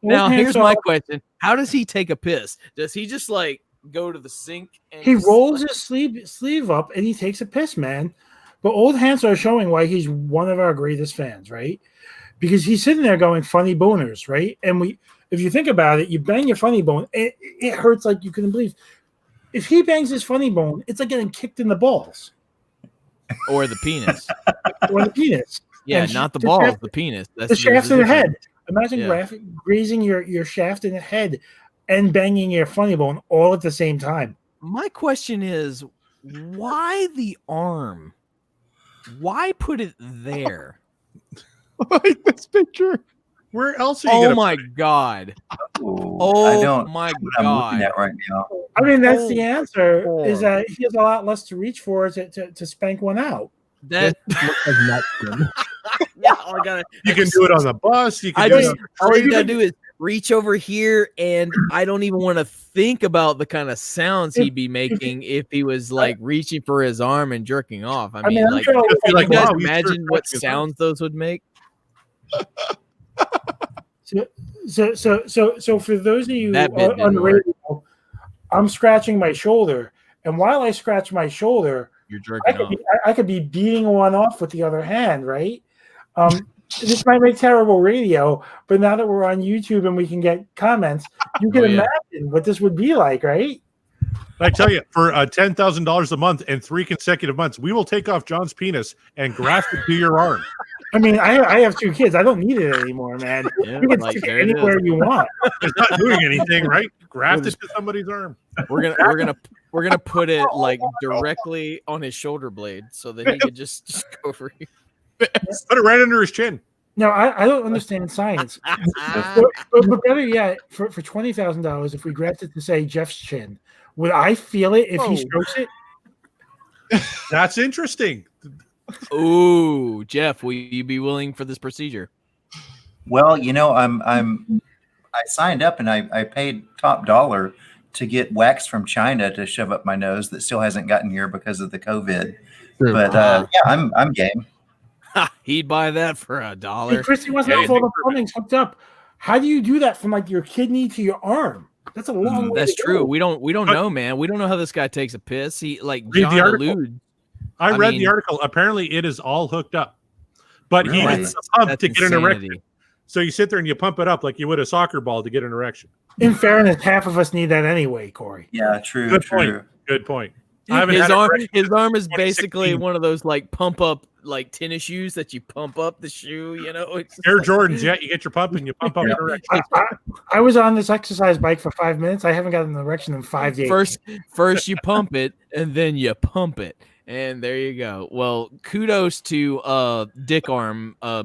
Speaker 1: Now, here's my question: how does he take a piss? Does he just like go to the sink? And
Speaker 4: he rolls his sleeve up and he takes a piss, man. But old Hansel is showing why he's one of our greatest fans, right? Because he's sitting there going funny boners, right? And if you think about it, you bang your funny bone, it hurts like you couldn't believe. If he bangs his funny bone, it's like getting kicked in the balls.
Speaker 1: Or the penis.
Speaker 4: Or the penis.
Speaker 1: Yeah, not the balls, the penis.
Speaker 4: That's the shaft in the head. Imagine grazing your shaft in the head and banging your funny bone all at the same time.
Speaker 1: My question is, why the arm? Why put it there?
Speaker 3: Like this picture.
Speaker 5: Where else are you?
Speaker 1: Oh my god! My god!
Speaker 2: I'm looking at right now.
Speaker 4: I mean, that's the answer. Is that he has a lot less to reach for to spank one out.
Speaker 1: That
Speaker 5: you can do it on the bus.
Speaker 1: All you gotta do is reach over here, and I don't even want to think about the kind of sounds he'd be making if he was like reaching for his arm and jerking off. I mean, like, can you guys imagine what sounds those would make?
Speaker 4: So for those of you on the radio, I'm scratching my shoulder, and while I scratch my shoulder,
Speaker 1: you're jerking off.
Speaker 4: I could be beating one off with the other hand, right? This might make terrible radio, but now that we're on YouTube and we can get comments, you can imagine what this would be like, right?
Speaker 5: I tell you, for $10,000 a month and 3 consecutive months, we will take off John's penis and graft it to your arm.
Speaker 4: I mean, I have 2 kids. I don't need it anymore, man.
Speaker 1: Yeah,
Speaker 4: you can stick it anywhere you want.
Speaker 5: It's not doing anything, right? Graft it to somebody's arm.
Speaker 1: We're gonna put it like directly on his shoulder blade so that he could just go over here.
Speaker 5: Put it right under his chin.
Speaker 4: No, I don't understand science. but better yet, for $20,000, if we graft it to say Jeff's chin, would I feel it if he strokes it?
Speaker 5: That's interesting.
Speaker 1: Ooh, Jeff, will you be willing for this procedure?
Speaker 2: Well, I signed up and I paid top dollar to get wax from China to shove up my nose that still hasn't gotten here because of the COVID.
Speaker 3: True.
Speaker 2: But I'm game.
Speaker 1: He'd buy that for $1.
Speaker 4: Hey, Christy wants to know if all the plumbing's hooked up. How do you do that from like your kidney to your arm? That's a long way.
Speaker 1: That's
Speaker 4: to
Speaker 1: true.
Speaker 4: go.
Speaker 1: We don't know, man. We don't know how this guy takes a piss. He like
Speaker 5: Read
Speaker 1: John
Speaker 5: the article.
Speaker 1: alludes.
Speaker 5: I read the article. Apparently, it is all hooked up, but he needs a pump to get an erection. So you sit there and you pump it up like you would a soccer ball to get an erection.
Speaker 4: In fairness, half of us need that anyway, Corey.
Speaker 2: Yeah, true.
Speaker 5: Good point.
Speaker 1: His arm is basically one of those like pump up like tennis shoes that you pump up the shoe. You know,
Speaker 5: Air Jordans. Yeah, you get your pump and you pump up an erection.
Speaker 4: I was on this exercise bike for 5 minutes. I haven't gotten an erection in 5 days.
Speaker 1: First you pump it and then you pump it. And there you go. Well, kudos to Dick Arm. I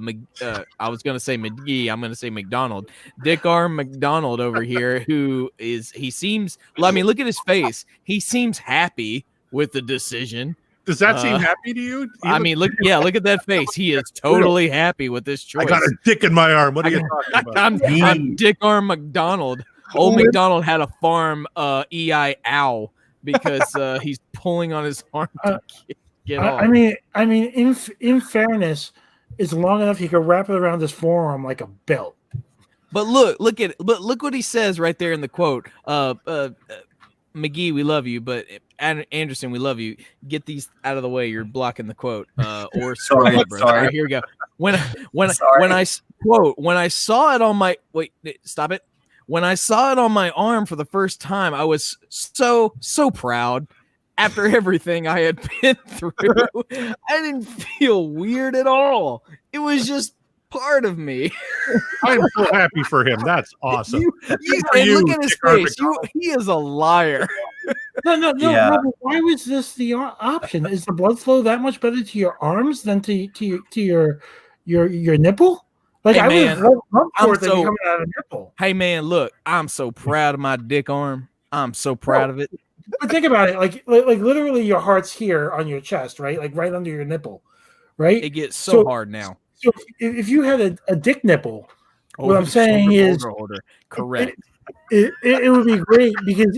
Speaker 1: was gonna say McGee. I'm gonna say McDonald. Dick Arm McDonald over here, he seems. I mean, look at his face. He seems happy with the decision.
Speaker 5: Does that seem happy to you?
Speaker 1: I mean, look at that face. He is totally happy with this choice.
Speaker 5: I got a dick in my arm. What are you talking about?
Speaker 1: I'm Dick Arm McDonald. Old McDonald had a farm, EI-ow. Because he's pulling on his arm to get off.
Speaker 4: I mean, in fairness, it's long enough he could wrap it around his forearm like a belt.
Speaker 1: But look what he says right there in the quote. McGee, we love you, but Anderson, we love you. Get these out of the way. You're blocking the quote. Or sorry, bro. All right, here we go. When I saw it on my stop it. When I saw it on my arm for the first time, I was so proud. After everything I had been through, I didn't feel weird at all. It was just part of me.
Speaker 5: I'm so happy for him. That's awesome.
Speaker 1: Look at his face. He is a liar.
Speaker 4: No.
Speaker 2: Yeah.
Speaker 4: But why was this the option? Is the blood flow that much better to your arms than to your nipple? Like
Speaker 1: Hey,
Speaker 4: I
Speaker 1: man,
Speaker 4: would love
Speaker 1: I'm
Speaker 4: for it to be
Speaker 1: so-
Speaker 4: coming out of a nipple.
Speaker 1: Hey man, look, I'm so proud of my dick arm. I'm so proud of it.
Speaker 4: But think about it, like literally your heart's here on your chest, right? Like right under your nipple, right?
Speaker 1: It gets so hard now.
Speaker 4: So if you had a dick nipple, what I'm
Speaker 1: Older,
Speaker 4: saying is
Speaker 1: older. Correct.
Speaker 4: it would be great because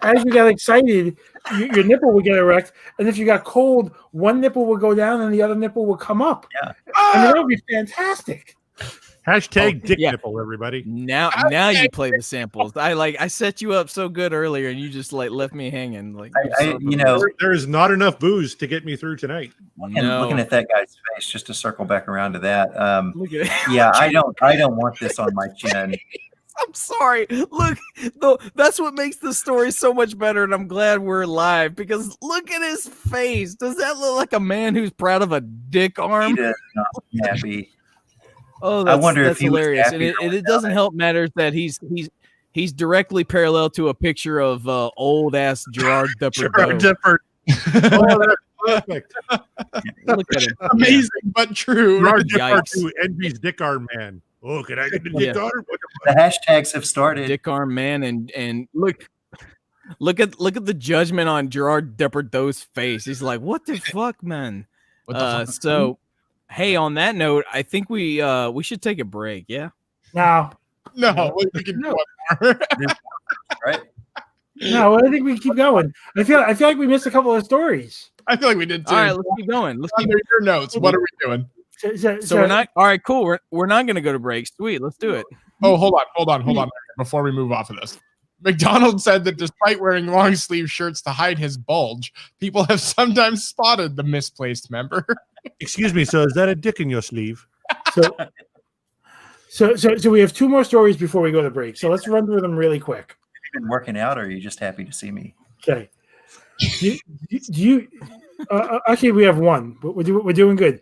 Speaker 4: as you got excited, your nipple would get erect, and if you got cold, one nipple would go down and the other nipple would come up.
Speaker 2: Yeah.
Speaker 4: I mean that would be fantastic.
Speaker 5: Hashtag dick
Speaker 1: yeah.
Speaker 5: nipple, everybody.
Speaker 1: Now you play the samples. I set you up so good earlier, and you just like left me hanging. Like
Speaker 5: there is not enough booze to get me through tonight.
Speaker 2: Looking at that guy's face, just to circle back around to that.
Speaker 1: Look at it.
Speaker 2: Yeah, I don't want this on my chin.
Speaker 1: I'm sorry. Look, though, that's what makes the story so much better, and I'm glad we're live because look at his face. Does that look like a man who's proud of a dick arm?
Speaker 2: He does not happy.
Speaker 1: Oh,
Speaker 2: I wonder if he was
Speaker 1: hilarious.
Speaker 2: happy
Speaker 1: And it doesn't help matters that he's directly parallel to a picture of old ass Gerard
Speaker 5: Gerard
Speaker 1: Depardieu.
Speaker 5: Depardieu. Oh, that's perfect.
Speaker 1: Look at him.
Speaker 3: Amazing, but true.
Speaker 5: Gerard
Speaker 1: Yikes.
Speaker 5: Depardieu, Envy's dick arm man. Oh, can I get the dick arm?
Speaker 2: The hashtags have started.
Speaker 1: Dick arm man, and look at the judgment on Gerard Depardieu's face. He's like, what the fuck, man?
Speaker 3: What the fuck?
Speaker 1: So, hey, on that note, I think we should take a break. Yeah.
Speaker 4: No,
Speaker 3: we can do one more.
Speaker 2: Right?
Speaker 4: no, I think we keep going. I feel like we missed a couple of stories.
Speaker 3: I feel like we did too.
Speaker 1: All right, let's keep going. Let's keep.
Speaker 3: Under your notes, what are we doing?
Speaker 4: So
Speaker 1: we're not. All right, cool. We're not gonna go to break. Sweet, let's do it.
Speaker 3: Oh, hold on. Before we move off of this, McDonald said that despite wearing long sleeve shirts to hide his bulge, people have sometimes spotted the misplaced member.
Speaker 5: Excuse me, so is that a dick in your sleeve?
Speaker 4: So we have two more stories before we go to break. So let's run through them really quick.
Speaker 2: Have you been working out, or are you just happy to see me?
Speaker 4: Okay. Do you actually, we have one, but we're doing good.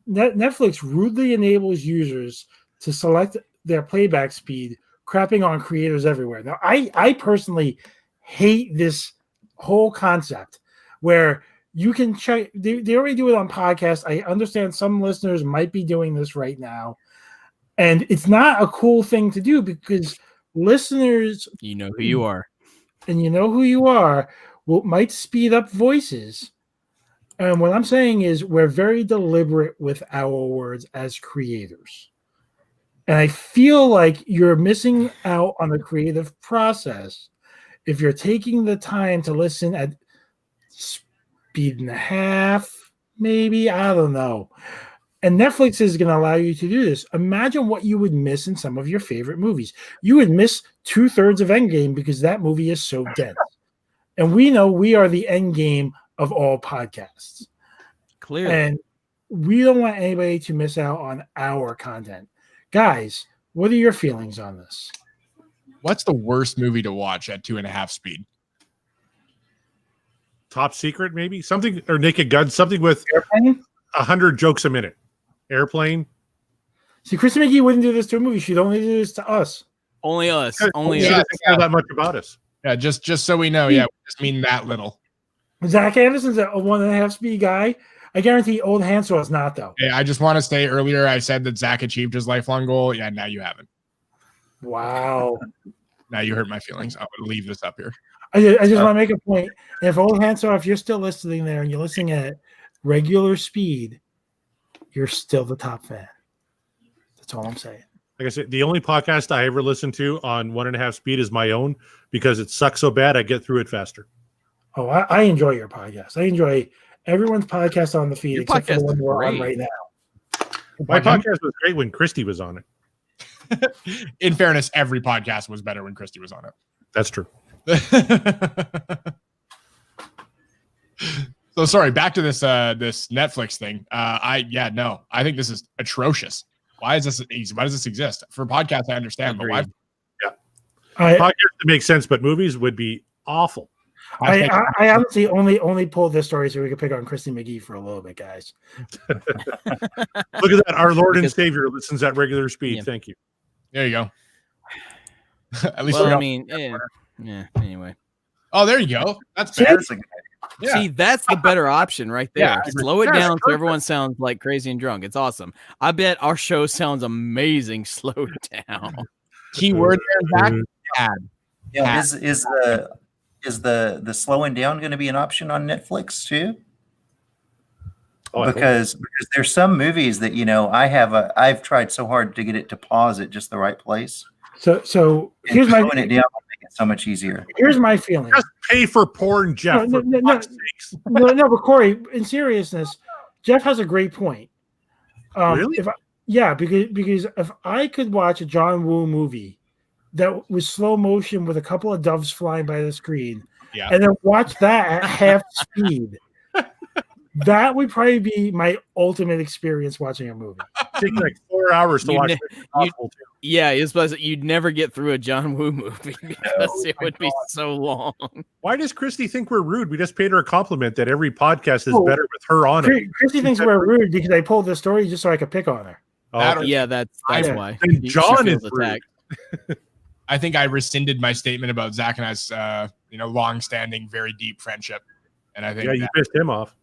Speaker 4: Netflix rudely enables users to select their playback speed, crapping on creators everywhere. Now, I personally hate this whole concept where you can check. They already do it on podcasts. I understand some listeners might be doing this right now, and it's not a cool thing to do because listeners,
Speaker 1: You know who you are.
Speaker 4: and you know who you are, might speed up voices. And what I'm saying is we're very deliberate with our words as creators. And I feel like you're missing out on the creative process if you're taking the time to listen at speed and a half, maybe, I don't know. And Netflix is going to allow you to do this. Imagine what you would miss in some of your favorite movies. You would miss 2/3 of Endgame because that movie is so dense. And we know we are the Endgame of all podcasts.
Speaker 1: Clearly.
Speaker 4: And we don't want anybody to miss out on our content. Guys, what are your feelings on this?
Speaker 3: What's the worst movie to watch at 2.5 speed?
Speaker 5: Top Secret, maybe something, or Naked Gun, something with
Speaker 4: Airplane?
Speaker 5: 100 jokes a minute. Airplane.
Speaker 4: See, Kristen McGee wouldn't do this to a movie. She'd only do this to us.
Speaker 1: Only us. Only
Speaker 5: She
Speaker 1: us.
Speaker 5: doesn't care that much about us.
Speaker 3: Yeah, just so we know. Yeah, we just mean that little.
Speaker 4: Zach Anderson's a 1.5 speed guy. I guarantee Old Hansel is not, though.
Speaker 3: Yeah, I just want to say earlier I said that Zach achieved his lifelong goal. Yeah, now you haven't.
Speaker 4: Wow.
Speaker 3: Now you hurt my feelings. I'm going to leave this up here.
Speaker 4: I just want to make a point. If Old Hansel, if you're still listening there and you're listening at regular speed, you're still the top fan. That's all I'm saying.
Speaker 5: Like I said, the only podcast I ever listen to on 1.5 speed is my own because it sucks so bad I get through it faster.
Speaker 4: Oh, I enjoy your podcast. I enjoy everyone's podcast on the feed
Speaker 1: Your
Speaker 4: except for the
Speaker 1: podcast
Speaker 4: one
Speaker 1: is
Speaker 4: we're on
Speaker 1: great.
Speaker 4: right now.
Speaker 5: My podcast was great when Christy was on it.
Speaker 3: In fairness, every podcast was better when Christy was on it.
Speaker 5: That's true.
Speaker 3: So sorry, back to this this Netflix thing. I think this is atrocious. Why is this easy? Why does this exist? For podcasts, I understand, but why?
Speaker 5: Podcasts that make sense, but movies would be awful.
Speaker 4: I honestly only pulled this story so we could pick on Christy McGee for a little bit, guys.
Speaker 5: Look at that. Our Lord and Savior listens at regular speed.
Speaker 1: Yeah.
Speaker 5: Thank you.
Speaker 3: There you go. At least
Speaker 1: Well, I mean, anyway.
Speaker 3: Oh, there you go. That's
Speaker 2: See,
Speaker 3: better.
Speaker 2: that's a good
Speaker 3: Yeah.
Speaker 1: See, that's the better option right there.
Speaker 3: Yeah, I agree.
Speaker 1: Slow it
Speaker 3: That's
Speaker 1: down so
Speaker 3: perfect.
Speaker 1: everyone sounds like crazy and drunk. It's awesome. I bet our show sounds amazing. Slow down.
Speaker 3: Keyword there, Zach. Ad.
Speaker 2: Yeah, is the slowing down going to be an option on Netflix too?
Speaker 5: Oh,
Speaker 2: Because there's some movies that I've tried so hard to get it to pause at just the right place.
Speaker 4: So
Speaker 2: And
Speaker 4: here's my
Speaker 2: slowing it down will make it so much easier.
Speaker 4: here's my feeling.
Speaker 5: just pay for porn, Jeff.
Speaker 4: No,
Speaker 5: for
Speaker 4: no,
Speaker 5: fuck's sakes.
Speaker 4: No, but Corey, in seriousness, Jeff has a great point.
Speaker 5: Really?
Speaker 4: Because if I could watch a John Woo movie that was slow motion with a couple of doves flying by the screen,
Speaker 3: Yeah.
Speaker 4: and then watch that at half speed, that would probably be my ultimate experience watching a movie.
Speaker 5: Take like 4 hours to
Speaker 1: You
Speaker 5: watch.
Speaker 1: ne-
Speaker 5: Mission Impossible 2.
Speaker 1: Yeah, you're supposed to, you'd never get through a John Woo movie because it would be so long.
Speaker 5: Why does Christy think we're rude? We just paid her a compliment that every podcast is
Speaker 4: Oh,
Speaker 5: better with her on it.
Speaker 4: Christy thinks we're rude because I pulled the story just so I could pick on her.
Speaker 5: Oh,
Speaker 1: Yeah, that's
Speaker 4: Yeah.
Speaker 1: why.
Speaker 5: And
Speaker 1: She
Speaker 5: John
Speaker 1: feels
Speaker 5: is rude.
Speaker 1: attacked.
Speaker 3: I think I rescinded my statement about Zach and I's, long-standing, very deep friendship. And I think
Speaker 5: yeah, you pissed him off.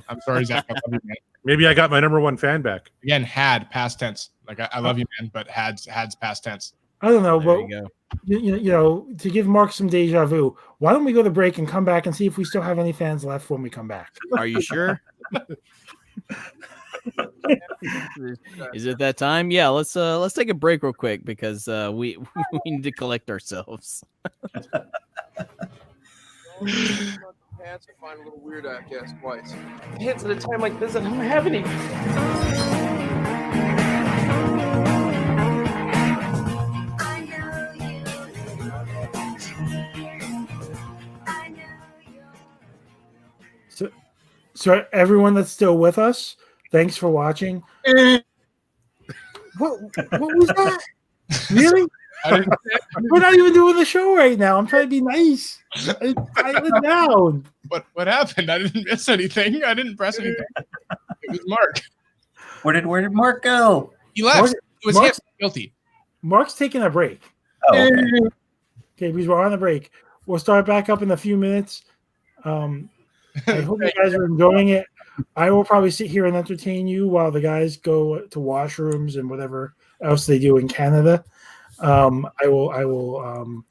Speaker 3: I'm sorry, Zach. I love you, man.
Speaker 5: Maybe I got my number one fan back.
Speaker 3: Again, had past tense. Like I love you, man, but had's past tense.
Speaker 4: I don't know,
Speaker 1: There
Speaker 4: but
Speaker 1: you go.
Speaker 4: you know, to give Mark some deja vu, why don't we go to break and come back and see if we still have any fans left when we come back?
Speaker 1: Are you sure? Is it that time? Yeah, let's take a break real quick because we need to collect ourselves.
Speaker 10: Pants I find a little weird after you ask twice. Pants at a time like this, I don't have any.
Speaker 4: So everyone that's still with us, thanks for watching. What was that? Really? We're not even doing the show right now. I'm trying to be nice. I it down.
Speaker 3: What happened? I didn't miss anything. I didn't press anything. It was Mark.
Speaker 2: Where did Mark go?
Speaker 3: He left.
Speaker 4: Mark-
Speaker 3: It was
Speaker 4: Mark's-
Speaker 3: him. Guilty.
Speaker 4: Mark's taking a break.
Speaker 2: Oh, okay.
Speaker 4: Okay, because we're on a break. We'll start back up in a few minutes. I hope you guys are enjoying it. I will probably sit here and entertain you while the guys go to washrooms and whatever else they do in Canada. I will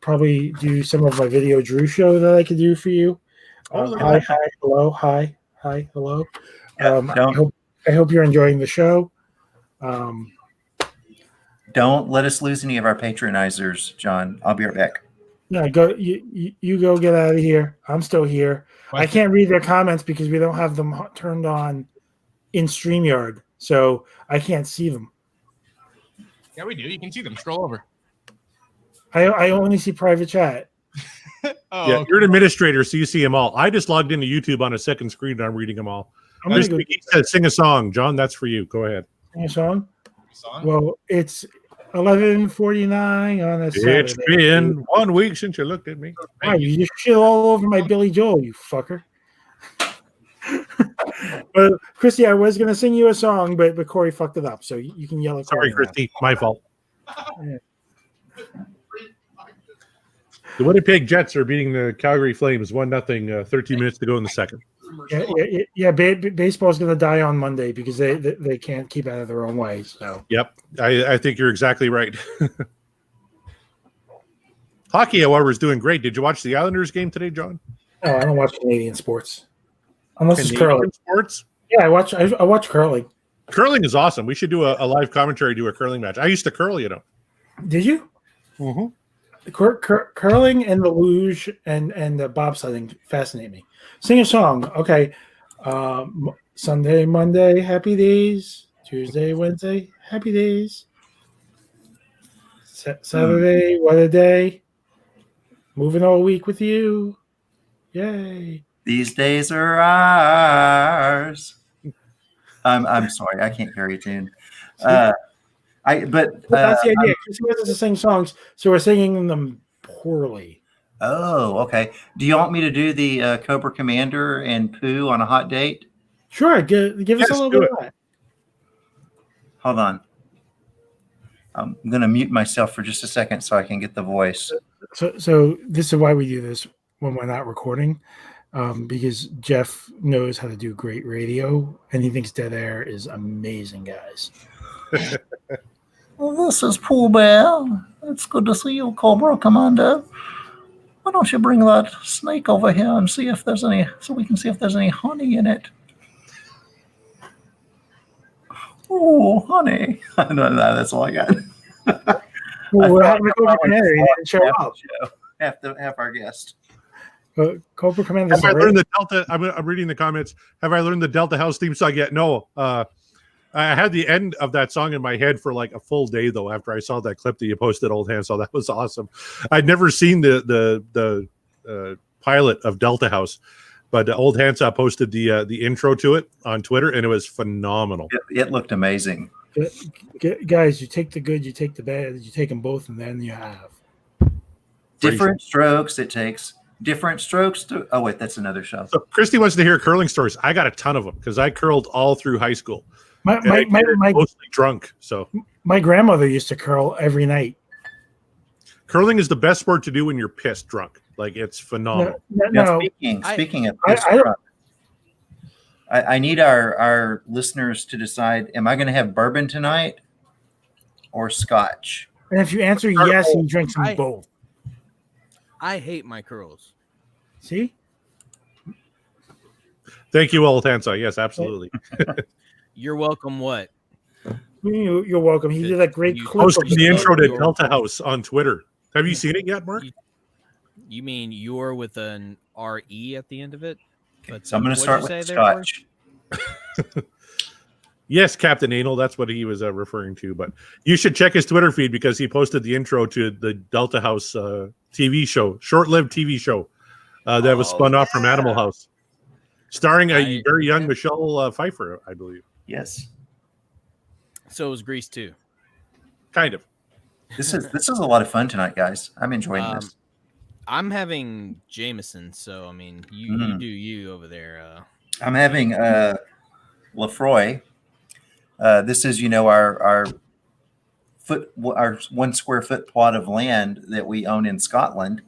Speaker 4: probably do some of my video Drew show that I could do for you. Hi, hello, hi, hello. I hope you're enjoying the show.
Speaker 2: Don't let us lose any of our patronizers, John. I'll be right back.
Speaker 4: Yeah, go. You go get out of here. I'm still here. I can't read their comments because we don't have them turned on in StreamYard, so I can't see them.
Speaker 3: Yeah, we do. You can see them. Scroll over.
Speaker 4: I only see private chat.
Speaker 3: Oh,
Speaker 5: Yeah,
Speaker 3: okay.
Speaker 5: you're an administrator, so you see them all. I just logged into YouTube on a second screen and I'm reading them all.
Speaker 4: I'm gonna
Speaker 5: Chris
Speaker 4: go
Speaker 5: McGee said, sing a song. John, that's for you. Go ahead.
Speaker 4: sing a song.
Speaker 3: Song?
Speaker 4: Well, it's 11:49 on a Saturday.
Speaker 5: It's been 1 week since you looked at me.
Speaker 4: Wow, you just shit all over my Billy Joel, you fucker. But Christy, I was gonna sing you a song, but Corey fucked it up, so you can yell at
Speaker 5: Sorry,
Speaker 4: Corey now.
Speaker 5: Christy. My fault.
Speaker 4: Yeah.
Speaker 5: The Winnipeg Jets are beating the Calgary Flames 1-0, 13 minutes to go in the second.
Speaker 4: Yeah. Baseball's gonna die on Monday because they can't keep out of their own way. So
Speaker 5: Yep. I think you're exactly right. Hockey, however, is doing great. Did you watch the Islanders game today, John?
Speaker 4: no, I don't watch Canadian sports unless it's
Speaker 5: Canadian
Speaker 4: curling.
Speaker 5: sports?
Speaker 4: Yeah, I watch curling.
Speaker 5: Curling is awesome. We should do a live commentary, do a curling match. I used to curl, you know.
Speaker 4: Did you?
Speaker 5: Mm-hmm.
Speaker 4: Curling and the luge and the bobsledding fascinate me. Sing a song, okay? Sunday, Monday, happy days. Tuesday, Wednesday, happy days. Saturday, what a day. Moving all week with you. Yay.
Speaker 2: These days are ours. I'm sorry, I can't carry a tune. But
Speaker 4: That's the idea. Chris wants us to sing songs, so we're singing them poorly.
Speaker 2: Oh, okay. Do you want me to do the Cobra Commander and Pooh on a hot date?
Speaker 4: Sure, give us a little bit of that.
Speaker 2: Hold on. I'm going to mute myself for just a second so I can get the voice.
Speaker 4: So this is why we do this when we're not recording, because Jeff knows how to do great radio, and he thinks dead air is amazing, guys.
Speaker 2: Well, this is Pooh Bear. It's good to see you, Cobra Commander. Why don't you bring that snake over here and see if there's any, so we can see if there's any honey in it. Oh, honey. No, that's all I got.
Speaker 4: Well, we're having a Cobra Commander. He didn't show up.
Speaker 2: Half our guest.
Speaker 4: Cobra Commander.
Speaker 5: Have I learned the Delta? I'm reading the comments. Have I learned the Delta House theme song yet? No. I had the end of that song in my head for like a full day though. After I saw that clip that you posted, Old Hand, so that was awesome. I'd never seen the pilot of Delta House, but Old Handsaw posted the intro to it on Twitter, and it was phenomenal.
Speaker 2: It looked amazing.
Speaker 4: Guys, you take the good, you take the bad, you take them both, and then you have
Speaker 2: different strokes. It takes different strokes to. Oh wait, that's another show.
Speaker 5: So Christy wants to hear curling stories. I got a ton of them because I curled all through high school.
Speaker 4: My
Speaker 5: mostly drunk. So
Speaker 4: my grandmother used to curl every night.
Speaker 5: Curling is the best sport to do when you're pissed drunk. Like it's phenomenal.
Speaker 2: Now, speaking of pissed drunk, I need our listeners to decide: am I going to have bourbon tonight or scotch?
Speaker 4: And if you answer yes, you drink some both.
Speaker 1: I hate my curls.
Speaker 4: See?
Speaker 5: Thank you, Old Handsaw. Yes, absolutely.
Speaker 1: You're welcome. What?
Speaker 4: You're welcome. He did a great clip.
Speaker 5: Posted the intro to Delta House on Twitter. Have you seen it yet, Mark?
Speaker 1: You mean you're with an RE at the end of it?
Speaker 2: Okay, so I'm going to start with scotch.
Speaker 5: Yes, Captain Anal. That's what he was referring to. But you should check his Twitter feed because he posted the intro to the Delta House TV show, short-lived TV show that was spun off from Animal House, starring a very young Michelle Pfeiffer, I believe.
Speaker 2: Yes.
Speaker 1: So was Grease too.
Speaker 5: Kind of.
Speaker 2: This is a lot of fun tonight, guys. I'm enjoying this.
Speaker 1: I'm having Jameson, so I mean, you do you over there.
Speaker 2: I'm having Lefroy. This is, our 1 square foot plot of land that we own in Scotland.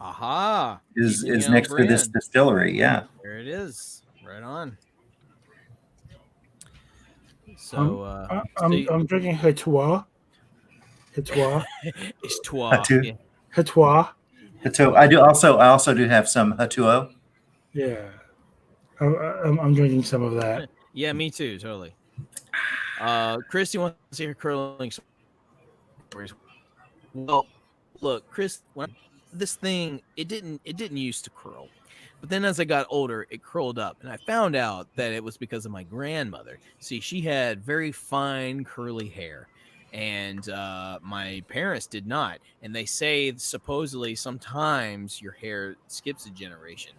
Speaker 1: Aha!
Speaker 2: Is next to this distillery. Yeah.
Speaker 1: There it is. Right on. So
Speaker 4: I'm drinking Hatois. Hatois.
Speaker 1: It's Tois.
Speaker 4: Hatois.
Speaker 2: I also do have some Hatuo.
Speaker 4: Yeah. I'm drinking some of that.
Speaker 1: Yeah, me too. Totally. Christy wants to hear curling stories. Well, look, Chris, this thing it didn't used to curl, but then as I got older, it curled up, and I found out that it was because of my grandmother. See, she had very fine curly hair, and my parents did not. And they say supposedly sometimes your hair skips a generation,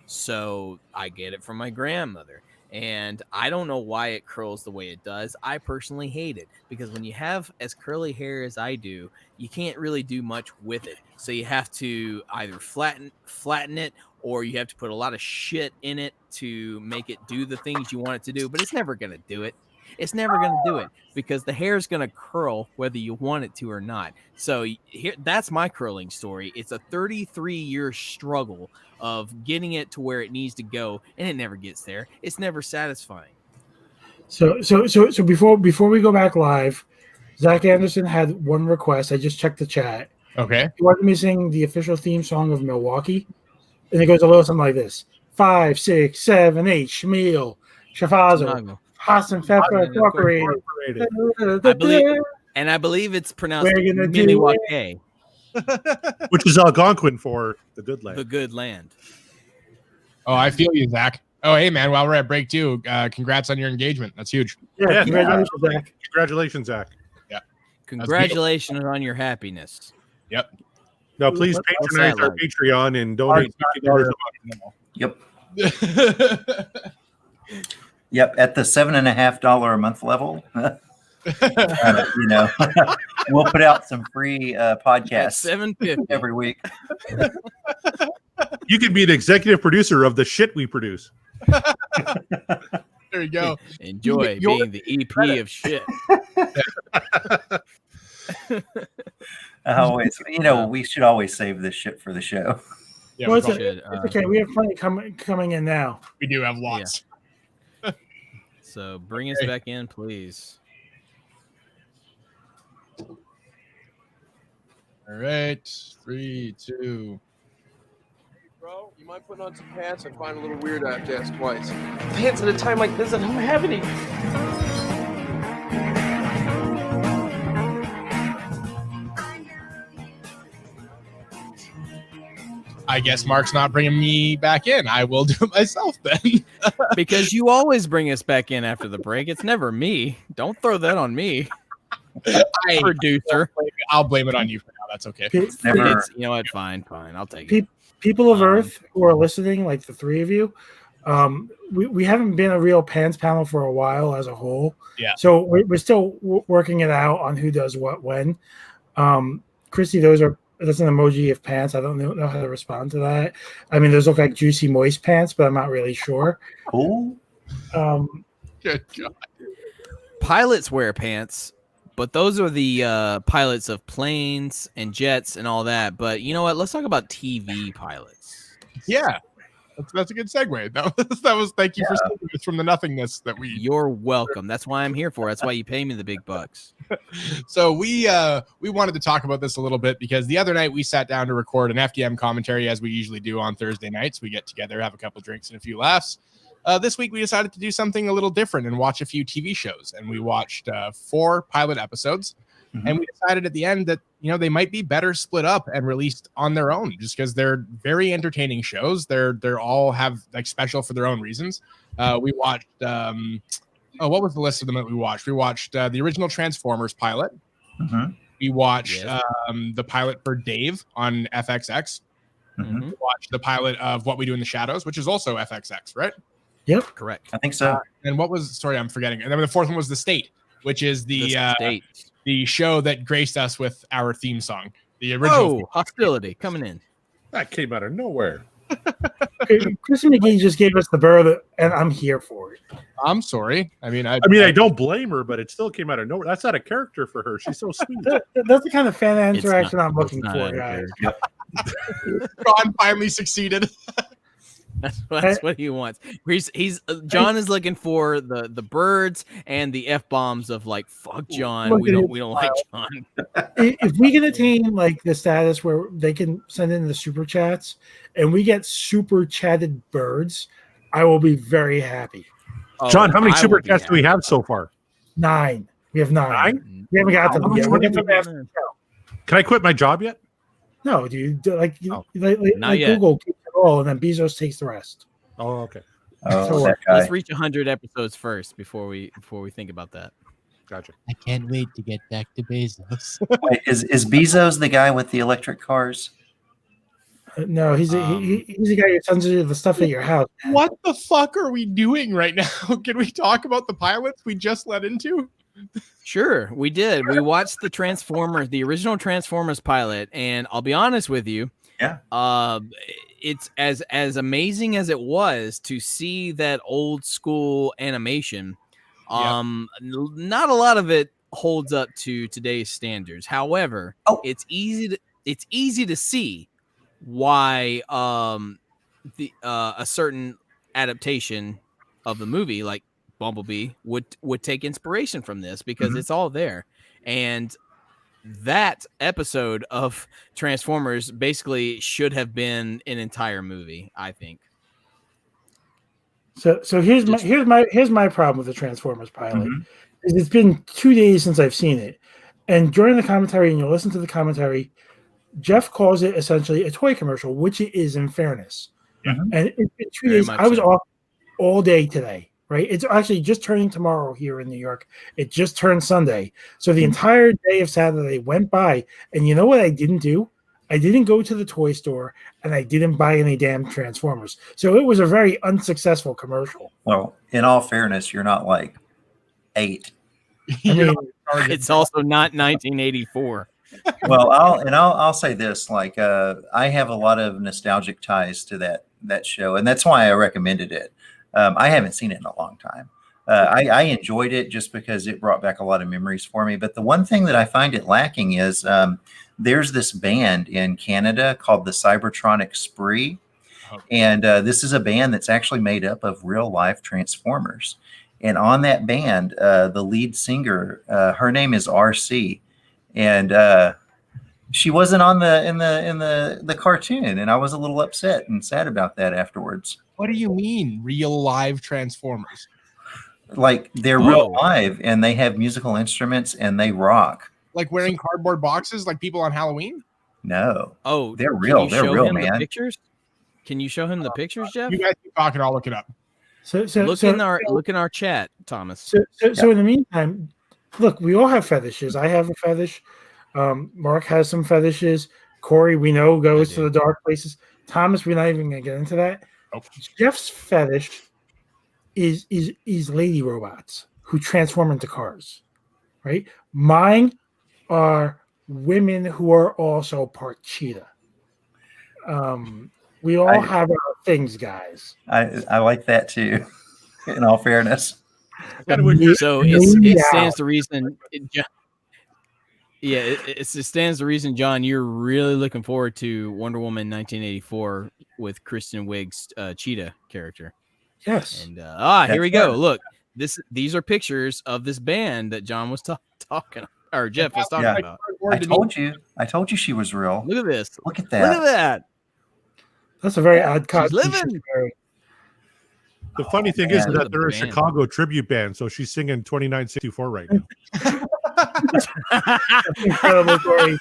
Speaker 1: so I get it from my grandmother. And I don't know why it curls the way it does. I personally hate it because when you have as curly hair as I do, you can't really do much with it. So you have to either flatten it, or you have to put a lot of shit in it to make it do the things you want it to do. But it's never going to do it. It's never going to do it because the hair is going to curl whether you want it to or not. So here, that's my curling story. It's a 33-year struggle of getting it to where it needs to go, and it never gets there. It's never satisfying.
Speaker 4: So before we go back live, Zach Anderson had one request. I just checked the chat.
Speaker 3: Okay.
Speaker 4: He wanted me to sing the official theme song of Milwaukee, and it goes a little something like this: 5, 6, 7, 8, Schmiel, Shafazo, Hassan Pepper Incorporated.
Speaker 1: I believe it's pronounced Milwaukee.
Speaker 5: Which is Algonquin for the good land.
Speaker 1: The good land.
Speaker 3: Oh, I feel you, Zach. Oh, hey, man, while we're at break two, congrats on your engagement. That's huge.
Speaker 4: Yeah, congratulations, Zach.
Speaker 5: Congratulations, Zach.
Speaker 3: Yeah.
Speaker 1: Congratulations on your happiness.
Speaker 3: Yep.
Speaker 5: Now, please patronize our Patreon and donate $50 a month.
Speaker 2: Yep. Yep. At the $7.50 a month level. You know, we'll put out some free podcasts
Speaker 1: $7.50
Speaker 2: every week.
Speaker 5: You can be an executive producer of the shit we produce.
Speaker 3: There you go.
Speaker 1: Enjoy being the EP of shit.
Speaker 2: Always, you know, we should always save this shit for the show.
Speaker 3: Yeah,
Speaker 4: Well,
Speaker 3: we
Speaker 4: it's okay. We have plenty coming in now.
Speaker 3: We do have lots.
Speaker 1: Yeah. So bring us back in, please.
Speaker 3: All right. 3, 2.
Speaker 10: Bro, you mind putting on some pants? I find a little weird I have to ask twice. Pants at a time like this, I don't have any.
Speaker 3: I guess Mark's not bringing me back in. I will do it myself then.
Speaker 1: Because you always bring us back in after the break. It's never me. Don't throw that on me. Producer.
Speaker 3: I'll blame it on you for now. That's okay.
Speaker 1: You know what? Fine. I'll take it.
Speaker 4: People of Earth who are listening, like the three of you, we haven't been a real pants panel for a while as a whole.
Speaker 3: Yeah.
Speaker 4: So we're still working it out on who does what when. Christy, that's an emoji of pants. I don't know how to respond to that. I mean, those look like juicy moist pants, but I'm not really sure.
Speaker 2: Cool.
Speaker 3: Good God.
Speaker 1: Pilots wear pants, but those are the pilots of planes and jets and all that. But you know what? Let's talk about TV pilots.
Speaker 3: Yeah. That's a good segue. That was thank you for saving us from the nothingness that we.
Speaker 1: You're welcome. That's why I'm here for. That's why you pay me the big bucks.
Speaker 3: So we wanted to talk about this a little bit because the other night we sat down to record an FDM commentary as we usually do on Thursday nights. We get together, have a couple drinks and a few laughs. This week we decided to do something a little different and watch a few TV shows. And we watched 4 pilot episodes. Mm-hmm. And we decided at the end that, you know, they might be better split up and released on their own just because they're very entertaining shows. They're all have like special for their own reasons. We watched what was the list of them that we watched? We watched the original Transformers pilot.
Speaker 2: Mm-hmm.
Speaker 3: We watched the pilot for Dave on FXX.
Speaker 2: Mm-hmm.
Speaker 3: We watched the pilot of What We Do in the Shadows, which is also FXX, right?
Speaker 4: Yep,
Speaker 1: correct.
Speaker 2: I think so.
Speaker 3: And what was? Sorry, I'm forgetting. And then the fourth one was The State, which is the show that graced us with our theme song. The original
Speaker 1: Hostility coming in.
Speaker 5: That came out of nowhere.
Speaker 4: Chris McGee just gave us the bird, and I'm here for it.
Speaker 3: I'm sorry. I mean, I
Speaker 5: don't blame her, but it still came out of nowhere. That's not a character for her. She's so sweet.
Speaker 4: That's the kind of fan interaction I'm looking for, guys.
Speaker 3: Ron finally succeeded.
Speaker 1: That's what he wants. He's John is looking for the birds and the F-bombs of like fuck John. We don't like John.
Speaker 4: If we can attain like the status where they can send in the super chats and we get super chatted birds, I will be very happy.
Speaker 5: John, how many super chats do we have so far?
Speaker 4: 9. We have 9. We haven't got them yet.
Speaker 5: Can I quit my job yet?
Speaker 4: No, dude. Like
Speaker 1: not yet.
Speaker 4: Google keeps it all, and then Bezos takes the rest.
Speaker 5: Oh, okay.
Speaker 1: Let's reach 100 episodes first before we think about that.
Speaker 5: Gotcha.
Speaker 3: I can't wait to get back to Bezos.
Speaker 2: Wait, is Bezos the guy with the electric cars?
Speaker 4: No, he's a guy who sends you the stuff at your house.
Speaker 3: What the fuck are we doing right now? Can we talk about the pilots we just let into?
Speaker 1: Sure, we did. We watched the original Transformers pilot, and I'll be honest with you.
Speaker 2: Yeah.
Speaker 1: It's as amazing as it was to see that old school animation. Not a lot of it holds up to today's standards. However, it's easy to see why a certain adaptation of the movie, like Bumblebee, would take inspiration from this because it's all there. And that episode of Transformers basically should have been an entire movie, I think.
Speaker 4: So here's my problem with the Transformers pilot. Is it's been 2 days since I've seen it, and during the commentary, and you'll listen to the commentary, Jeff calls it essentially a toy commercial, which it is in fairness. And it's been 2 days. I was off all day today. Right, it's actually just turning tomorrow here in New York. It just turned Sunday, so the entire day of Saturday went by. And you know what I didn't do? I didn't go to the toy store, and I didn't buy any damn Transformers. So it was a very unsuccessful commercial.
Speaker 2: Well, in all fairness, you're not like 8.
Speaker 4: I mean,
Speaker 1: It's also not 1984.
Speaker 2: Well, I'll say this: like, I have a lot of nostalgic ties to that show, and that's why I recommended it. I haven't seen it in a long time. I enjoyed it just because it brought back a lot of memories for me. But the one thing that I find it lacking is there's this band in Canada called the Cybertronic Spree, and this is a band that's actually made up of real life Transformers. And on that band, the lead singer, her name is RC, and she wasn't on in the cartoon, and I was a little upset and sad about that afterwards.
Speaker 3: What do you mean, real live Transformers?
Speaker 2: Like they're real live, and they have musical instruments, and they rock.
Speaker 3: Like wearing cardboard boxes, like people on Halloween?
Speaker 2: No.
Speaker 1: Oh,
Speaker 2: they're real. They're real, man.
Speaker 1: The pictures? Can you show him the pictures, Jeff?
Speaker 3: You guys keep talking. I'll look it up.
Speaker 1: Look in our chat, Thomas.
Speaker 4: So in the meantime, look, we all have fetishes. I have a fetish. Mark has some fetishes. Corey, we know, goes to the dark places. Thomas, we're not even gonna get into that.
Speaker 3: Nope.
Speaker 4: Jeff's fetish is lady robots who transform into cars, right? Mine are women who are also part cheetah. We all have our things, guys.
Speaker 2: I like that too. In all fairness.
Speaker 1: So it stands to reason. It stands to reason, John, you're really looking forward to Wonder Woman 1984 with Kristen Wiig's cheetah character.
Speaker 4: Yes.
Speaker 1: And here we go. Look, these are pictures of this band that John was talking, or Jeff was talking about.
Speaker 2: I told you she was real.
Speaker 1: Look at this.
Speaker 2: Look at that.
Speaker 1: Look at that.
Speaker 4: That's a very odd cut.
Speaker 1: She's living.
Speaker 5: The funny thing is that they're a Chicago tribute band, so she's singing 2964 right now.
Speaker 4: Incredible, Corey.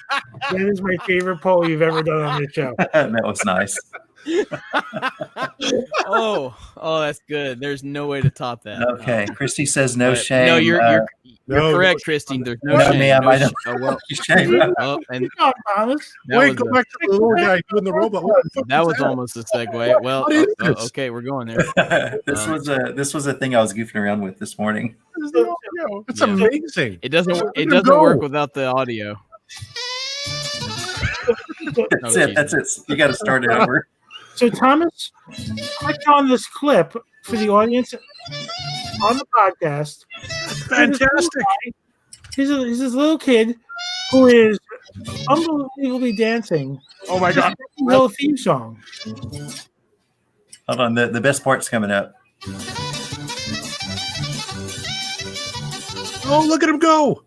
Speaker 4: That is my favorite poll you've ever done on this show.
Speaker 2: That was nice.
Speaker 1: oh, that's good. There's no way to top that.
Speaker 2: Okay, Christy says no shame.
Speaker 1: No, you're correct, Christy. There's no shame.
Speaker 2: Ma'am,
Speaker 1: no
Speaker 2: I don't shame.
Speaker 4: Thomas.
Speaker 5: Wait, go back to the little guy doing the robot.
Speaker 1: That was almost a segue. Well, okay, we're going there.
Speaker 2: This was a thing I was goofing around with this morning.
Speaker 5: It's amazing.
Speaker 1: It doesn't work without the audio.
Speaker 2: That's it. You got to start it over.
Speaker 4: So Thomas, click on this clip for the audience on the podcast.
Speaker 5: Fantastic.
Speaker 4: He's this little kid who is unbelievably dancing.
Speaker 3: Oh my God.
Speaker 4: Little theme song.
Speaker 2: Hold on, the best part's coming up.
Speaker 5: Oh, look at him go.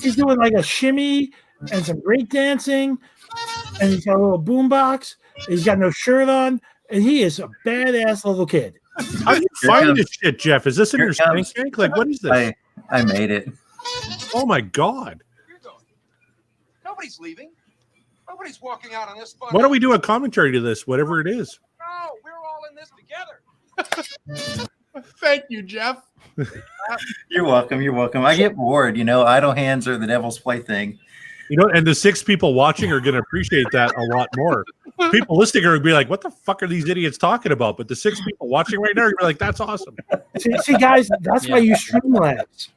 Speaker 4: He's doing like a shimmy and some break dancing, and he's got a little boombox. He's got no shirt on, and he is a badass little kid.
Speaker 5: How do you find this shit, Jeff? Is this in your spank tank? Like, what is this?
Speaker 2: I made it.
Speaker 5: Oh my God.
Speaker 10: Nobody's leaving. Nobody's walking out on this fun.
Speaker 5: Why don't we do a commentary to this, whatever it is?
Speaker 10: No, we're all in this together.
Speaker 3: Thank you, Jeff.
Speaker 2: You're welcome. You're welcome. I get bored. Idle hands are the devil's plaything.
Speaker 5: And the 6 people watching are going to appreciate that a lot more. People listening are going to be like, what the fuck are these idiots talking about? But the 6 people watching right now are going to be like, that's awesome.
Speaker 4: See, guys, that's why you Streamlabs.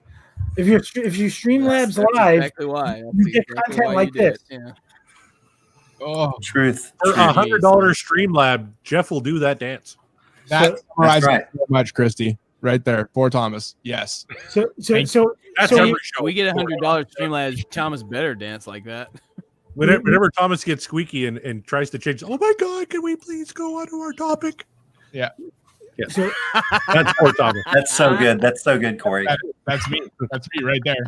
Speaker 4: If you Streamlabs live,
Speaker 1: exactly why.
Speaker 4: you get content like this.
Speaker 1: Yeah.
Speaker 2: Oh, truth.
Speaker 5: For $100 Streamlab, Jeff will do that dance.
Speaker 3: That's
Speaker 2: right.
Speaker 3: So much, Christy. Right there, poor Thomas. Yes.
Speaker 4: So
Speaker 5: that's every show.
Speaker 1: We get $100 Streamlabs. Thomas better dance like that.
Speaker 5: Whenever Thomas gets squeaky and tries to change, oh my God, can we please go on to our topic?
Speaker 3: Yeah.
Speaker 5: Yes. That's poor Thomas.
Speaker 2: That's so good. That's so good, Corey.
Speaker 3: That's me. That's me right there.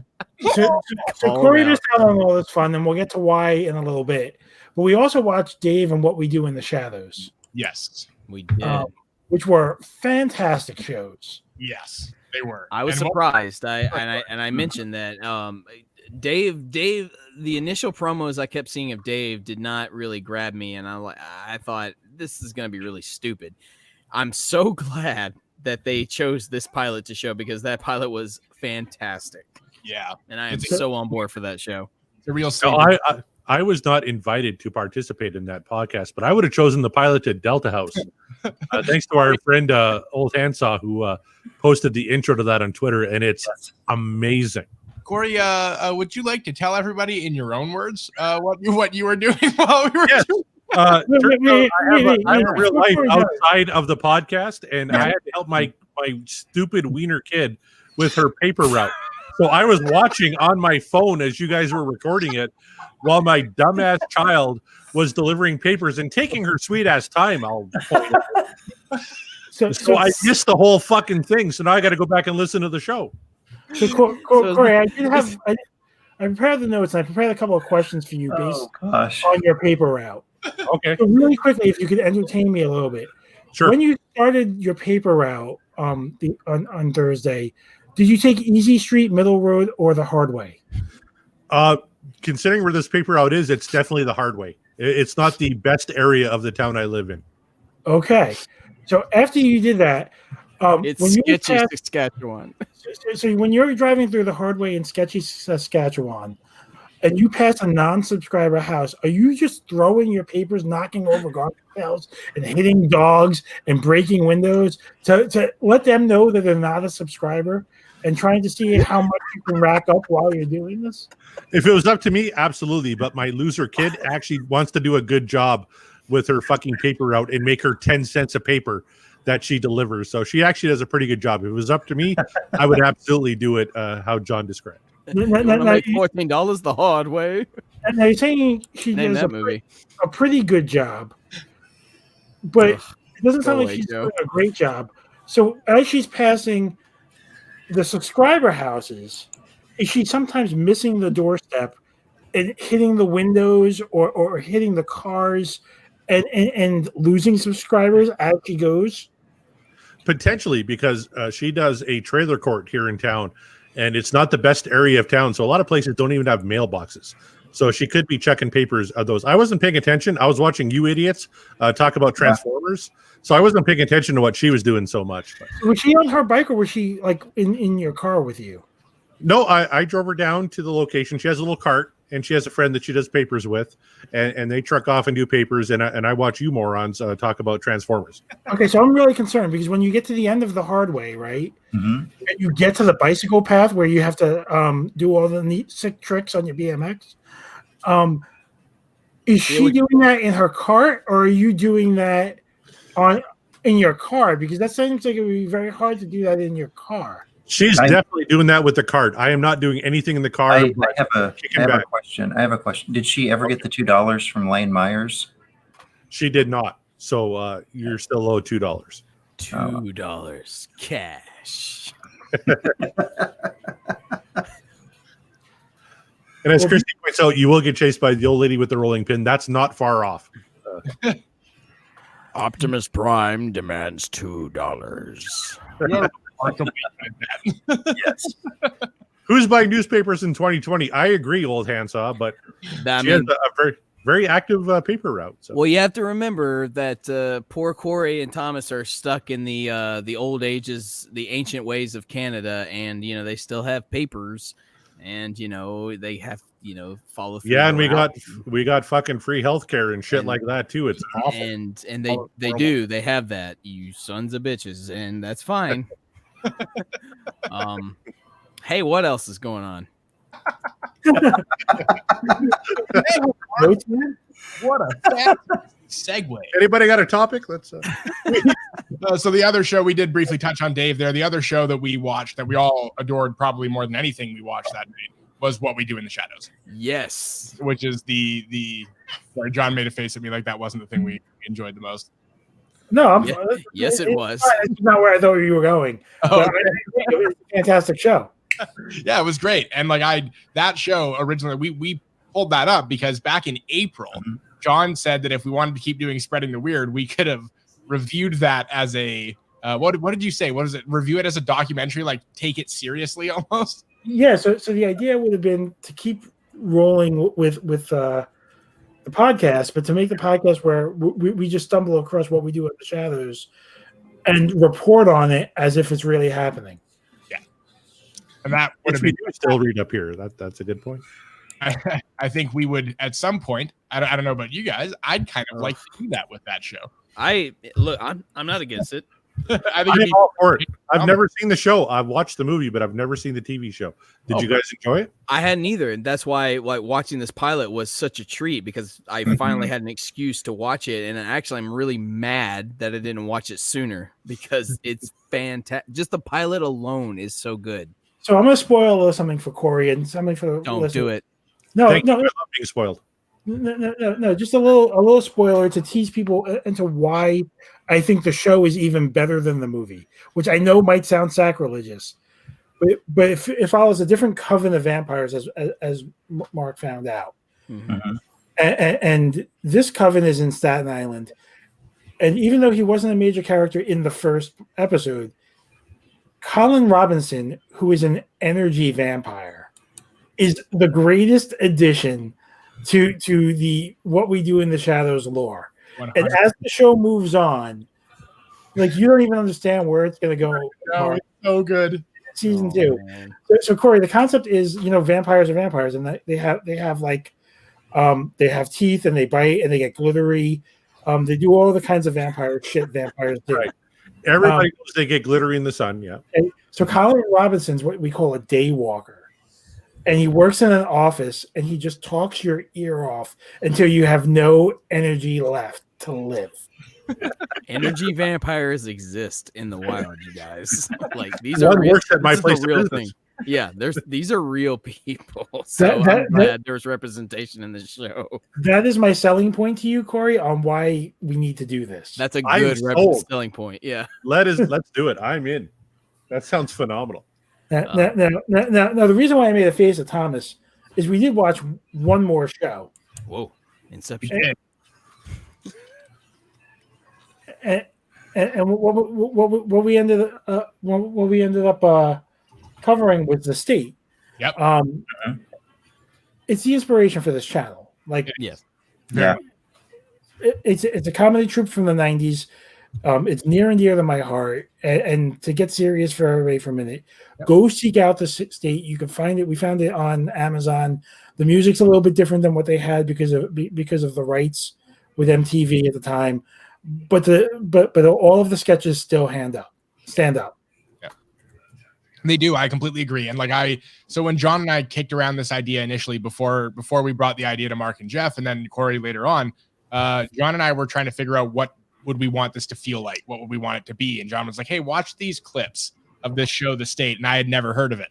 Speaker 4: So Corey just had on all this fun, and we'll get to why in a little bit. But we also watched Dave and What We Do in the Shadows.
Speaker 3: Yes.
Speaker 1: We did.
Speaker 4: Which were fantastic shows.
Speaker 3: Yes, they were.
Speaker 1: I was surprised. I mentioned that Dave, the initial promos I kept seeing of Dave did not really grab me, and I thought this is going to be really stupid. I'm so glad that they chose this pilot to show because that pilot was fantastic.
Speaker 3: Yeah,
Speaker 1: and I am so on board for that show.
Speaker 3: It's a real.
Speaker 5: So I was not invited to participate in that podcast, but I would have chosen the piloted Delta House. Thanks to our friend Old Handsaw who posted the intro to that on Twitter, and it's amazing.
Speaker 3: Corey, would you like to tell everybody in your own words what you were doing while we were doing?
Speaker 5: I have a real life outside of the podcast, and I had to help my stupid wiener kid with her paper route. So I was watching on my phone as you guys were recording it while my dumbass child was delivering papers and taking her sweet ass time. So I missed the whole fucking thing. So now I got to go back and listen to the show.
Speaker 4: So Corey, I prepared the notes. And I prepared a couple of questions for you based on your paper route.
Speaker 5: Okay.
Speaker 4: So really quickly, if you could entertain me a little bit.
Speaker 5: Sure.
Speaker 4: When you started your paper route on Thursday, did you take Easy Street, Middle Road, or the hard way?
Speaker 5: Considering where this paper route is, it's definitely the hard way. It's not the best area of the town I live in.
Speaker 4: Okay. So after you did that,
Speaker 1: it's sketchy Saskatchewan.
Speaker 4: So when you're driving through the hard way in sketchy Saskatchewan, and you pass a non-subscriber house, are you just throwing your papers, knocking over garbage pails, and hitting dogs and breaking windows to let them know that they're not a subscriber, and trying to see how much you can rack up while you're doing this?
Speaker 5: If it was up to me, absolutely. But my loser kid actually wants to do a good job with her fucking paper route and make her 10 cents a paper that she delivers. So she actually does a pretty good job. If it was up to me, I would absolutely do it how John described.
Speaker 1: You want to make $14 the hard way.
Speaker 4: And they're saying she does a pretty good job, but it doesn't sound like she's doing a great job. So as she's passing the subscriber houses, is she sometimes missing the doorstep and hitting the windows or hitting the cars and losing subscribers as she goes?
Speaker 5: Potentially, because she does a trailer court here in town, and it's not the best area of town. So a lot of places don't even have mailboxes. So she could be checking papers of those. I wasn't paying attention. I was watching you idiots talk about Transformers. So I wasn't paying attention to what she was doing so much. But.
Speaker 4: Was she on her bike or was she like in your car with you?
Speaker 5: No, I drove her down to the location. She has a little cart, and she has a friend that she does papers with, and they truck off and do papers, and I watch you morons talk about Transformers.
Speaker 4: Okay, so I'm really concerned because when you get to the end of the hard way, right, and you get to the bicycle path where you have to do all the neat, sick tricks on your BMX, is she doing that in her cart, or are you doing that in your car? Because that seems like it would be very hard to do that in your car.
Speaker 5: She's definitely doing that with the cart. I am not doing anything in the car.
Speaker 2: I have a question. I have a question. Did she ever get the $2 from Lane Myers?
Speaker 5: She did not. So you're still owed $2.
Speaker 1: $2 cash.
Speaker 5: And as Christy points out, you will get chased by the old lady with the rolling pin. That's not far off.
Speaker 1: Optimus Prime demands $2.
Speaker 2: Yes.
Speaker 5: Who's buying newspapers in 2020? I agree, old handsaw, but she has a very, very active paper route. So.
Speaker 1: Well, you have to remember that poor Corey and Thomas are stuck in the old ages, the ancient ways of Canada, and they still have papers, and they have follow through.
Speaker 5: Yeah, and we got fucking free healthcare and shit like that too. It's awful.
Speaker 1: And they have that, you sons of bitches, and that's fine. Hey, what else is going on?
Speaker 3: What a fat segue.
Speaker 5: Anybody got a topic? Let's
Speaker 3: so the other show we did briefly touch on Dave there. The other show that we watched that we all adored probably more than anything we watched that night was What We Do in the Shadows.
Speaker 1: Yes.
Speaker 3: Which is the sorry, John made a face at me like that wasn't the thing we enjoyed the most.
Speaker 4: No,
Speaker 1: yes, it was.
Speaker 4: It's not where I thought you were going.
Speaker 3: Oh,
Speaker 4: it was a fantastic show.
Speaker 3: Yeah, it was great. And that show originally, we pulled that up because back in April, John said that if we wanted to keep doing Spreading the Weird, we could have reviewed that as a what did you say? What is it? Review it as a documentary, like take it seriously almost.
Speaker 4: Yeah. So the idea would have been to keep rolling with the podcast, but to make the podcast where we just stumble across what we do in the shadows and report on it as if it's really happening.
Speaker 3: Yeah. And that would
Speaker 5: we do still read up here. That's a good point.
Speaker 3: I think we would at some point. I don't know about you guys. I'd kind of like to do that with that show.
Speaker 1: I'm not against it.
Speaker 3: I think
Speaker 5: I'm all for it. I've never seen the show. I've watched the movie, but I've never seen the TV show. Did you guys enjoy it?
Speaker 1: I hadn't either, and that's why like watching this pilot was such a treat because I finally had an excuse to watch it, and actually I'm really mad that I didn't watch it sooner because it's fantastic. Just the pilot alone is so good.
Speaker 4: So I'm going to spoil a little something for Corey and something for the
Speaker 1: Don't
Speaker 4: listeners.
Speaker 1: do it.
Speaker 4: No,
Speaker 5: I
Speaker 4: no,
Speaker 5: love being spoiled.
Speaker 4: no. Just a little spoiler to tease people into why I think the show is even better than the movie, which I know might sound sacrilegious, but it follows a different coven of vampires, as Mark found out.
Speaker 1: Mm-hmm.
Speaker 4: And this coven is in Staten Island, and even though he wasn't a major character in the first episode, Colin Robinson, who is an energy vampire, is the greatest addition to the What We Do in the Shadows lore.
Speaker 3: 100%.
Speaker 4: And as the show moves on, like you don't even understand where it's going to go.
Speaker 3: No, it's so good.
Speaker 4: Season 2. So Corey, the concept is, vampires are vampires, and they have like they have teeth and they bite and they get glittery. They do all the kinds of vampire shit vampires do.
Speaker 5: Right. Everybody knows they get glittery in the sun. Yeah.
Speaker 4: So Colin Robinson's what we call a day walker. And he works in an office and he just talks your ear off until you have no energy left to live.
Speaker 1: Energy vampires exist in the wild, you guys. Like these are
Speaker 5: One
Speaker 1: real,
Speaker 5: works at my
Speaker 1: this is
Speaker 5: place
Speaker 1: a
Speaker 5: of
Speaker 1: real
Speaker 5: business.
Speaker 1: thing. Yeah, these are real people. So I'm glad there's representation in the show.
Speaker 4: That is my selling point to you, Corey, on why we need to do this.
Speaker 1: That's a good selling point. Yeah.
Speaker 5: Let's do it. I'm in. That sounds phenomenal.
Speaker 4: Now, the reason why I made a face at Thomas is we did watch one more show.
Speaker 1: Whoa, Inception.
Speaker 4: And what we ended up covering was The State.
Speaker 3: Yep.
Speaker 4: It's the inspiration for this channel. Like,
Speaker 1: yes,
Speaker 2: yeah,
Speaker 4: it's a comedy troupe from the 90s. It's near and dear to my heart. And to get serious for everybody for a minute, go seek out The State. You can find it. We found it on Amazon. The music's a little bit different than what they had because of the rights with MTV at the time. But all of the sketches still stand up.
Speaker 3: Yeah, they do. I completely agree. And so when John and I kicked around this idea initially before we brought the idea to Mark and Jeff, and then Corey later on, John and I were trying to figure out what would we want this to feel like, what would we want it to be, and John was like, "Hey, watch these clips of this show, The State," and I had never heard of it.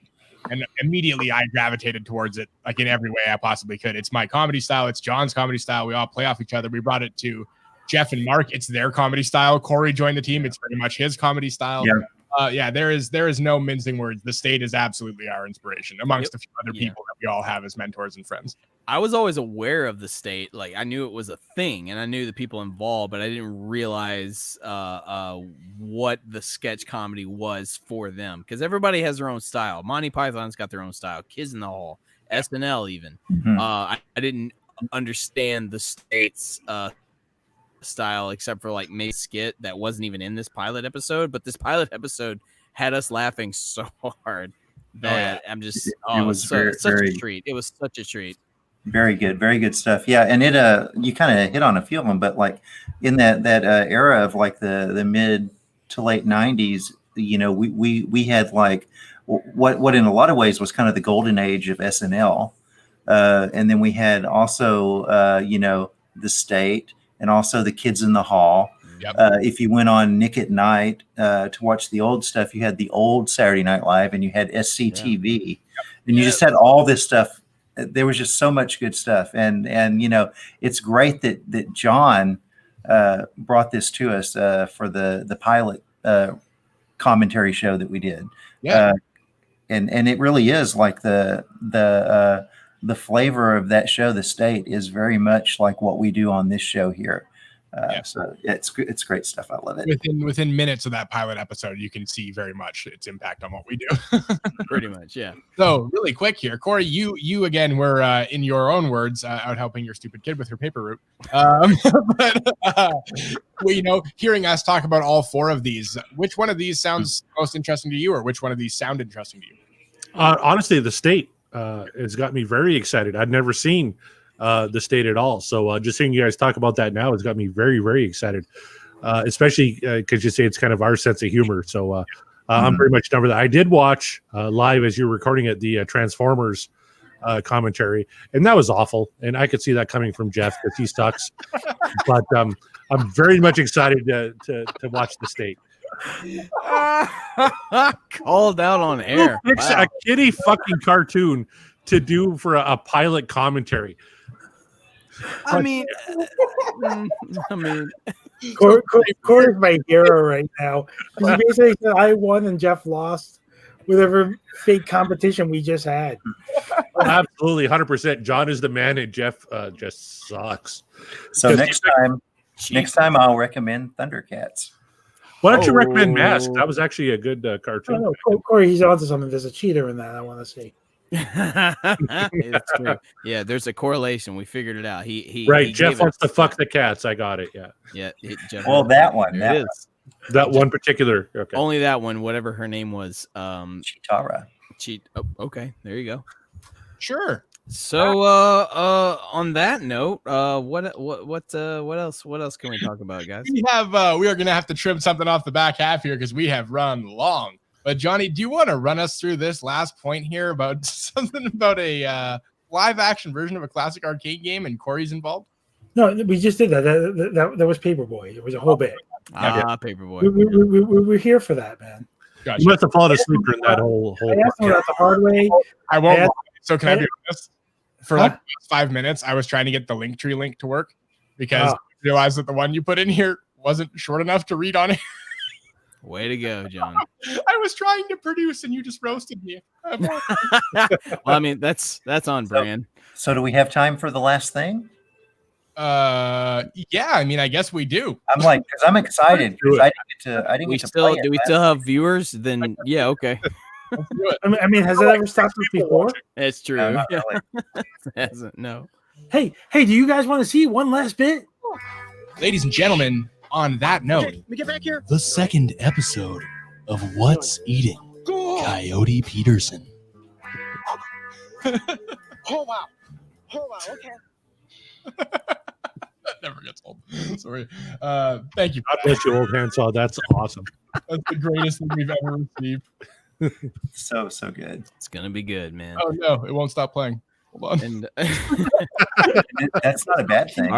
Speaker 3: And immediately I gravitated towards it, like in every way I possibly could. It's my comedy style. It's John's comedy style. We all play off each other. We brought it to Jeff and Mark. It's their comedy style. Corey joined the team. It's pretty much his comedy style. Yeah. There is no mincing words. The State is absolutely our inspiration amongst a few other people that we all have as mentors and friends.
Speaker 1: I was always aware of The State. Like I knew it was a thing and I knew the people involved, but I didn't realize what the sketch comedy was for them. Because everybody has their own style. Monty Python's got their own style. Kids in the Hall, SNL even. I didn't understand The State's style except for like May's skit that wasn't even in this pilot episode. But this pilot episode had us laughing so hard that I'm just
Speaker 2: it was
Speaker 1: such a treat. It was such a treat.
Speaker 2: Very good stuff. Yeah, and it you kind of hit on a few of them, but like in that era of like the mid to late 90s, we had like what in a lot of ways was kind of the golden age of SNL, and then we had also The State and also the Kids in the Hall.
Speaker 3: Yep.
Speaker 2: If you went on Nick at Night to watch the old stuff, you had the old Saturday Night Live and you had SCTV, and you just had all this stuff. There was just so much good stuff, and it's great that John brought this to us for the pilot commentary show that we did. And it really is like the flavor of that show, The State, is very much like what we do on this show here. So it's great stuff. I love it.
Speaker 3: Within minutes of that pilot episode, you can see very much its impact on what we do.
Speaker 1: Pretty much, yeah.
Speaker 3: So really quick here, Corey, you again were in your own words out helping your stupid kid with her paper route. But hearing us talk about all four of these, which one of these sounds most interesting to you, or which one of these sound interesting to you?
Speaker 5: Honestly, The State. has got me very excited. I'd never seen the state at all. So just seeing you guys talk about that now has got me very, very excited, especially because you say it's kind of our sense of humor. So I'm pretty much done with that. I did watch live as you were recording it, the Transformers commentary, and that was awful. And I could see that coming from Jeff because he sucks. But I'm very much excited to watch the state.
Speaker 1: Called out on air.
Speaker 5: It's a kiddie fucking cartoon to do for a pilot commentary.
Speaker 1: I mean,
Speaker 4: Corey's my hero right now. He basically said I won and Jeff lost. Whatever fake competition we just had.
Speaker 5: Absolutely, 100%. John is the man, and Jeff just sucks.
Speaker 2: So next time I'll recommend Thundercats.
Speaker 5: Why don't you recommend Mask? That was actually a good cartoon.
Speaker 4: No, Corey, he's onto something. There's a cheater in that. I want to see.
Speaker 1: It's true. Yeah, there's a correlation. We figured it out. He
Speaker 5: Jeff wants to fuck the cats. I got it. Yeah.
Speaker 1: Jeff,
Speaker 2: well, that one.
Speaker 5: That one particular. Okay.
Speaker 1: Only that one. Whatever her name was.
Speaker 2: Chitara.
Speaker 1: Oh, okay. There you go.
Speaker 3: Sure.
Speaker 1: So on that note, what else can we talk about, guys?
Speaker 3: We are gonna have to trim something off the back half here because we have run long. But Johnny, do you want to run us through this last point here about something about a live action version of a classic arcade game and Corey's involved?
Speaker 4: No, we just did that. That was Paperboy. It was a whole bit.
Speaker 1: Paperboy.
Speaker 4: We're here for that, man.
Speaker 5: Gotcha. You must have fallen asleep during that whole.
Speaker 4: I asked him about the hard way.
Speaker 3: I won't. So can I be honest? For like 5 minutes, I was trying to get the Linktree link to work because I realized that the one you put in here wasn't short enough to read on it.
Speaker 1: Way to go, John.
Speaker 3: I was trying to produce and you just roasted me.
Speaker 1: Well, I mean, that's on brand.
Speaker 2: So do we have time for the last thing?
Speaker 3: Yeah, I mean, I guess we do.
Speaker 2: I'm like, because I'm excited. I didn't get to play it.
Speaker 1: Do we still have viewers? Then yeah, okay.
Speaker 3: Let's do it.
Speaker 4: I mean, has that ever stopped us before?
Speaker 1: It's true.
Speaker 2: No, not really.
Speaker 1: Hasn't, no.
Speaker 4: Hey, do you guys want to see one last bit?
Speaker 3: Ladies and gentlemen, on that note,
Speaker 7: Let me get back here.
Speaker 3: the second episode of What's Eating Coyote Peterson.
Speaker 7: Oh wow. Okay.
Speaker 3: That never gets old. Sorry. Thank you.
Speaker 5: God bless you, old handsaw. That's awesome.
Speaker 3: That's the greatest thing we've ever received.
Speaker 2: So good.
Speaker 1: It's gonna be good, man.
Speaker 3: Oh no, it won't stop playing. Hold on.
Speaker 1: And
Speaker 2: That's not a bad thing.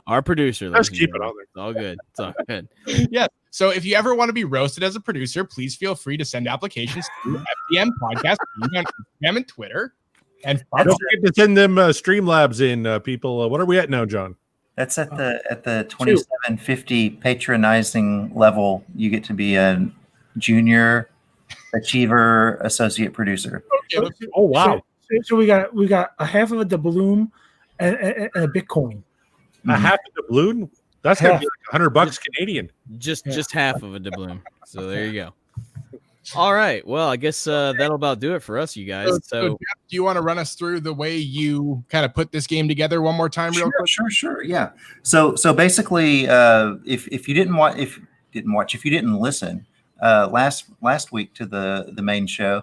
Speaker 1: our producer.
Speaker 5: Let's keep it on there.
Speaker 1: It's all good. It's all good.
Speaker 3: Yeah. So if you ever want to be roasted as a producer, please feel free to send applications to FDM Podcast on Instagram and Twitter. And
Speaker 5: don't forget to send them Streamlabs in, people. What are we at now, John?
Speaker 2: That's at the 2750 patronizing level. You get to be a junior achiever associate producer.
Speaker 3: Okay,
Speaker 5: Oh wow!
Speaker 4: So we got a half of a doubloon and a Bitcoin.
Speaker 5: A half of the balloon? That's gonna be like $100 Canadian.
Speaker 1: Just half of a doubloon. So there you go. All right. Well, I guess that'll about do it for us, you guys. So
Speaker 3: Jeff, do you want to run us through the way you kind of put this game together one more time, real quick?
Speaker 2: Sure. Yeah. So basically, if you didn't listen last week to the main show,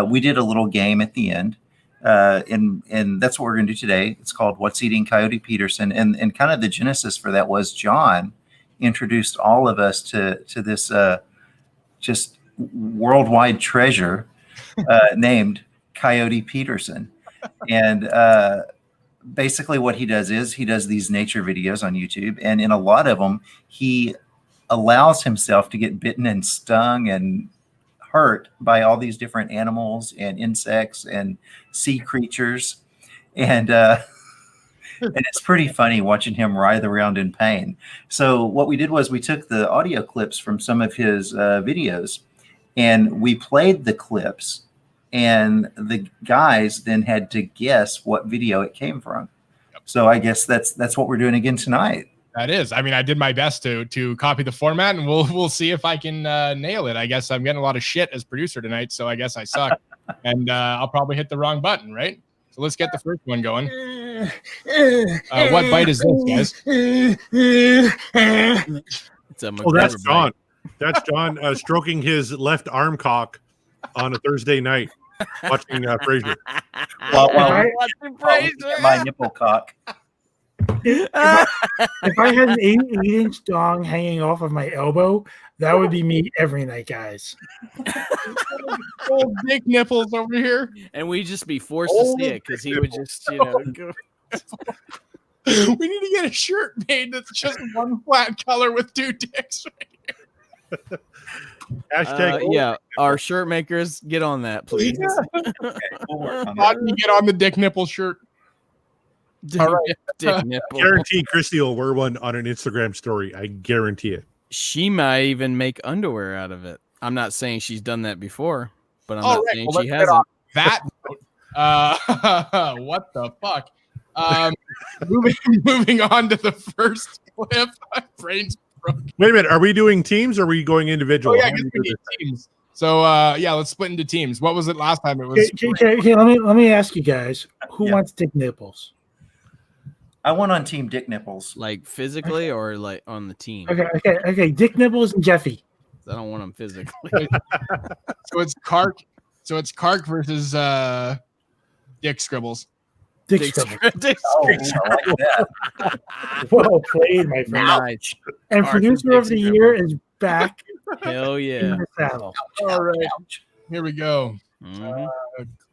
Speaker 2: we did a little game at the end, and that's what we're going to do today. It's called "What's Eating Coyote Peterson," and kind of the genesis for that was John introduced all of us to this just worldwide treasure named Coyote Peterson. And basically what he does is he does these nature videos on YouTube, and in a lot of them he allows himself to get bitten and stung and hurt by all these different animals and insects and sea creatures, and it's pretty funny watching him writhe around in pain. So what we did was we took the audio clips from some of his videos, and we played the clips, and the guys then had to guess what video it came from. So I guess that's what we're doing again tonight.
Speaker 3: That is. I mean, I did my best to copy the format, and we'll see if I can nail it. I guess I'm getting a lot of shit as producer tonight, so I guess I suck, and I'll probably hit the wrong button, right? So let's get the first one going. What bite is this, guys?
Speaker 5: That's John. That's John stroking his left arm cock on a Thursday night. watching Frasier.
Speaker 2: While
Speaker 1: Watching
Speaker 2: Frasier. My nipple cock.
Speaker 4: If I had an 8-inch dong hanging off of my elbow, that would be me every night, guys.
Speaker 3: Old dick nipples over here.
Speaker 1: And we'd just be forced to see it because he would just, go.
Speaker 3: We need to get a shirt made that's just one flat color with 2 dicks.
Speaker 5: Hashtag
Speaker 1: yeah, our shirt makers, get on that, please.
Speaker 3: How do you get on the dick nipple shirt?
Speaker 1: All right. Dick nipple.
Speaker 5: Guarantee Christy will wear one on an Instagram story. I guarantee it.
Speaker 1: She might even make underwear out of it. I'm not saying she's done that before, but I'm not saying she hasn't.
Speaker 3: That what the fuck? Moving on to the first clip. My brain's broken.
Speaker 5: Wait a minute. Are we doing teams or are we going individual?
Speaker 3: Oh, yeah, I guess we need teams. So let's split into teams. What was it last time? It was
Speaker 4: Okay, let me ask you guys, who wants dick nipples?
Speaker 2: I want on Team Dick Nipples.
Speaker 1: Like physically or like on the team?
Speaker 4: Okay. Dick Nipples and Jeffy.
Speaker 1: I don't want them physically.
Speaker 3: So it's Kark. So it's Kark versus Dick Scribbles.
Speaker 4: Dick
Speaker 1: Scribbles.
Speaker 2: Oh, I like that.
Speaker 4: Well played, my friend.
Speaker 1: Nice.
Speaker 4: And
Speaker 1: Kark
Speaker 4: producer
Speaker 1: and
Speaker 4: of the
Speaker 1: Dick
Speaker 4: year is back
Speaker 1: Hell
Speaker 4: in
Speaker 1: yeah.
Speaker 4: the saddle.
Speaker 3: All right. Here we go.
Speaker 1: Mhm.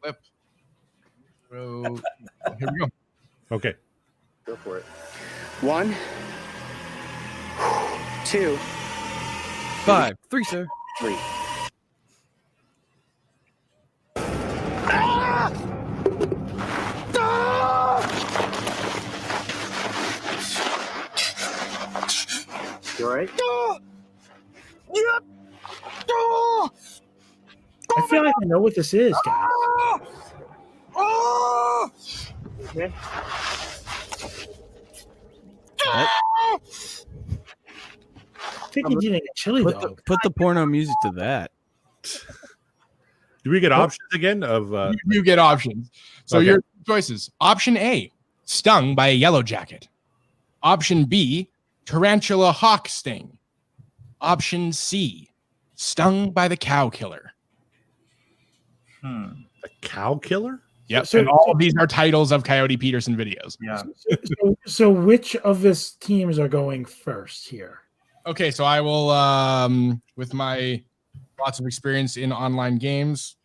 Speaker 3: Clip. So, here we go.
Speaker 5: Okay.
Speaker 9: Go for it.
Speaker 7: 1, 2,
Speaker 1: 5, 3, sir.
Speaker 7: 3.
Speaker 9: You all right?
Speaker 4: I feel like I know what this is, guys.
Speaker 7: Okay.
Speaker 4: I think he's eating a chili dog.
Speaker 1: Put the porno music to that.
Speaker 5: Do we get options again of
Speaker 3: You get options. So
Speaker 5: Okay.
Speaker 3: your choices. Option A, stung by a yellow jacket. Option B, tarantula hawk sting. Option C, stung by the cow killer.
Speaker 5: a cow killer?
Speaker 3: Yep.
Speaker 4: So-
Speaker 3: and all of these are titles of Coyote Peterson videos.
Speaker 2: Yeah.
Speaker 4: So which of his teams are going first here?
Speaker 3: Okay, so I will with my lots of experience in online games,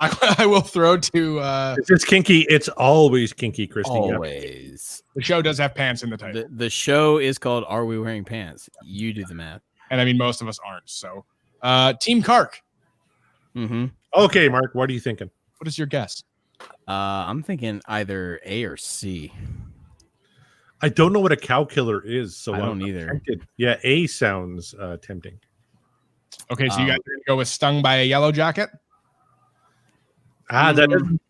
Speaker 3: I will throw to
Speaker 5: If it's kinky, it's always kinky, Christy. Yep.
Speaker 1: Always.
Speaker 3: the show does have pants in the title.
Speaker 1: The show is called Are We Wearing Pants? You do the math.
Speaker 3: And I mean most of us aren't. So Team Kark,
Speaker 1: Mm-hmm.
Speaker 5: Okay, Mark, what are you thinking?
Speaker 3: what is your guess?
Speaker 1: I'm thinking either A or C.
Speaker 5: I don't know what a cow killer is, so
Speaker 1: I don't
Speaker 5: I'm
Speaker 1: either.
Speaker 5: tempted. Yeah, A sounds tempting.
Speaker 3: Okay, so you guys are gonna go with stung by a yellow jacket?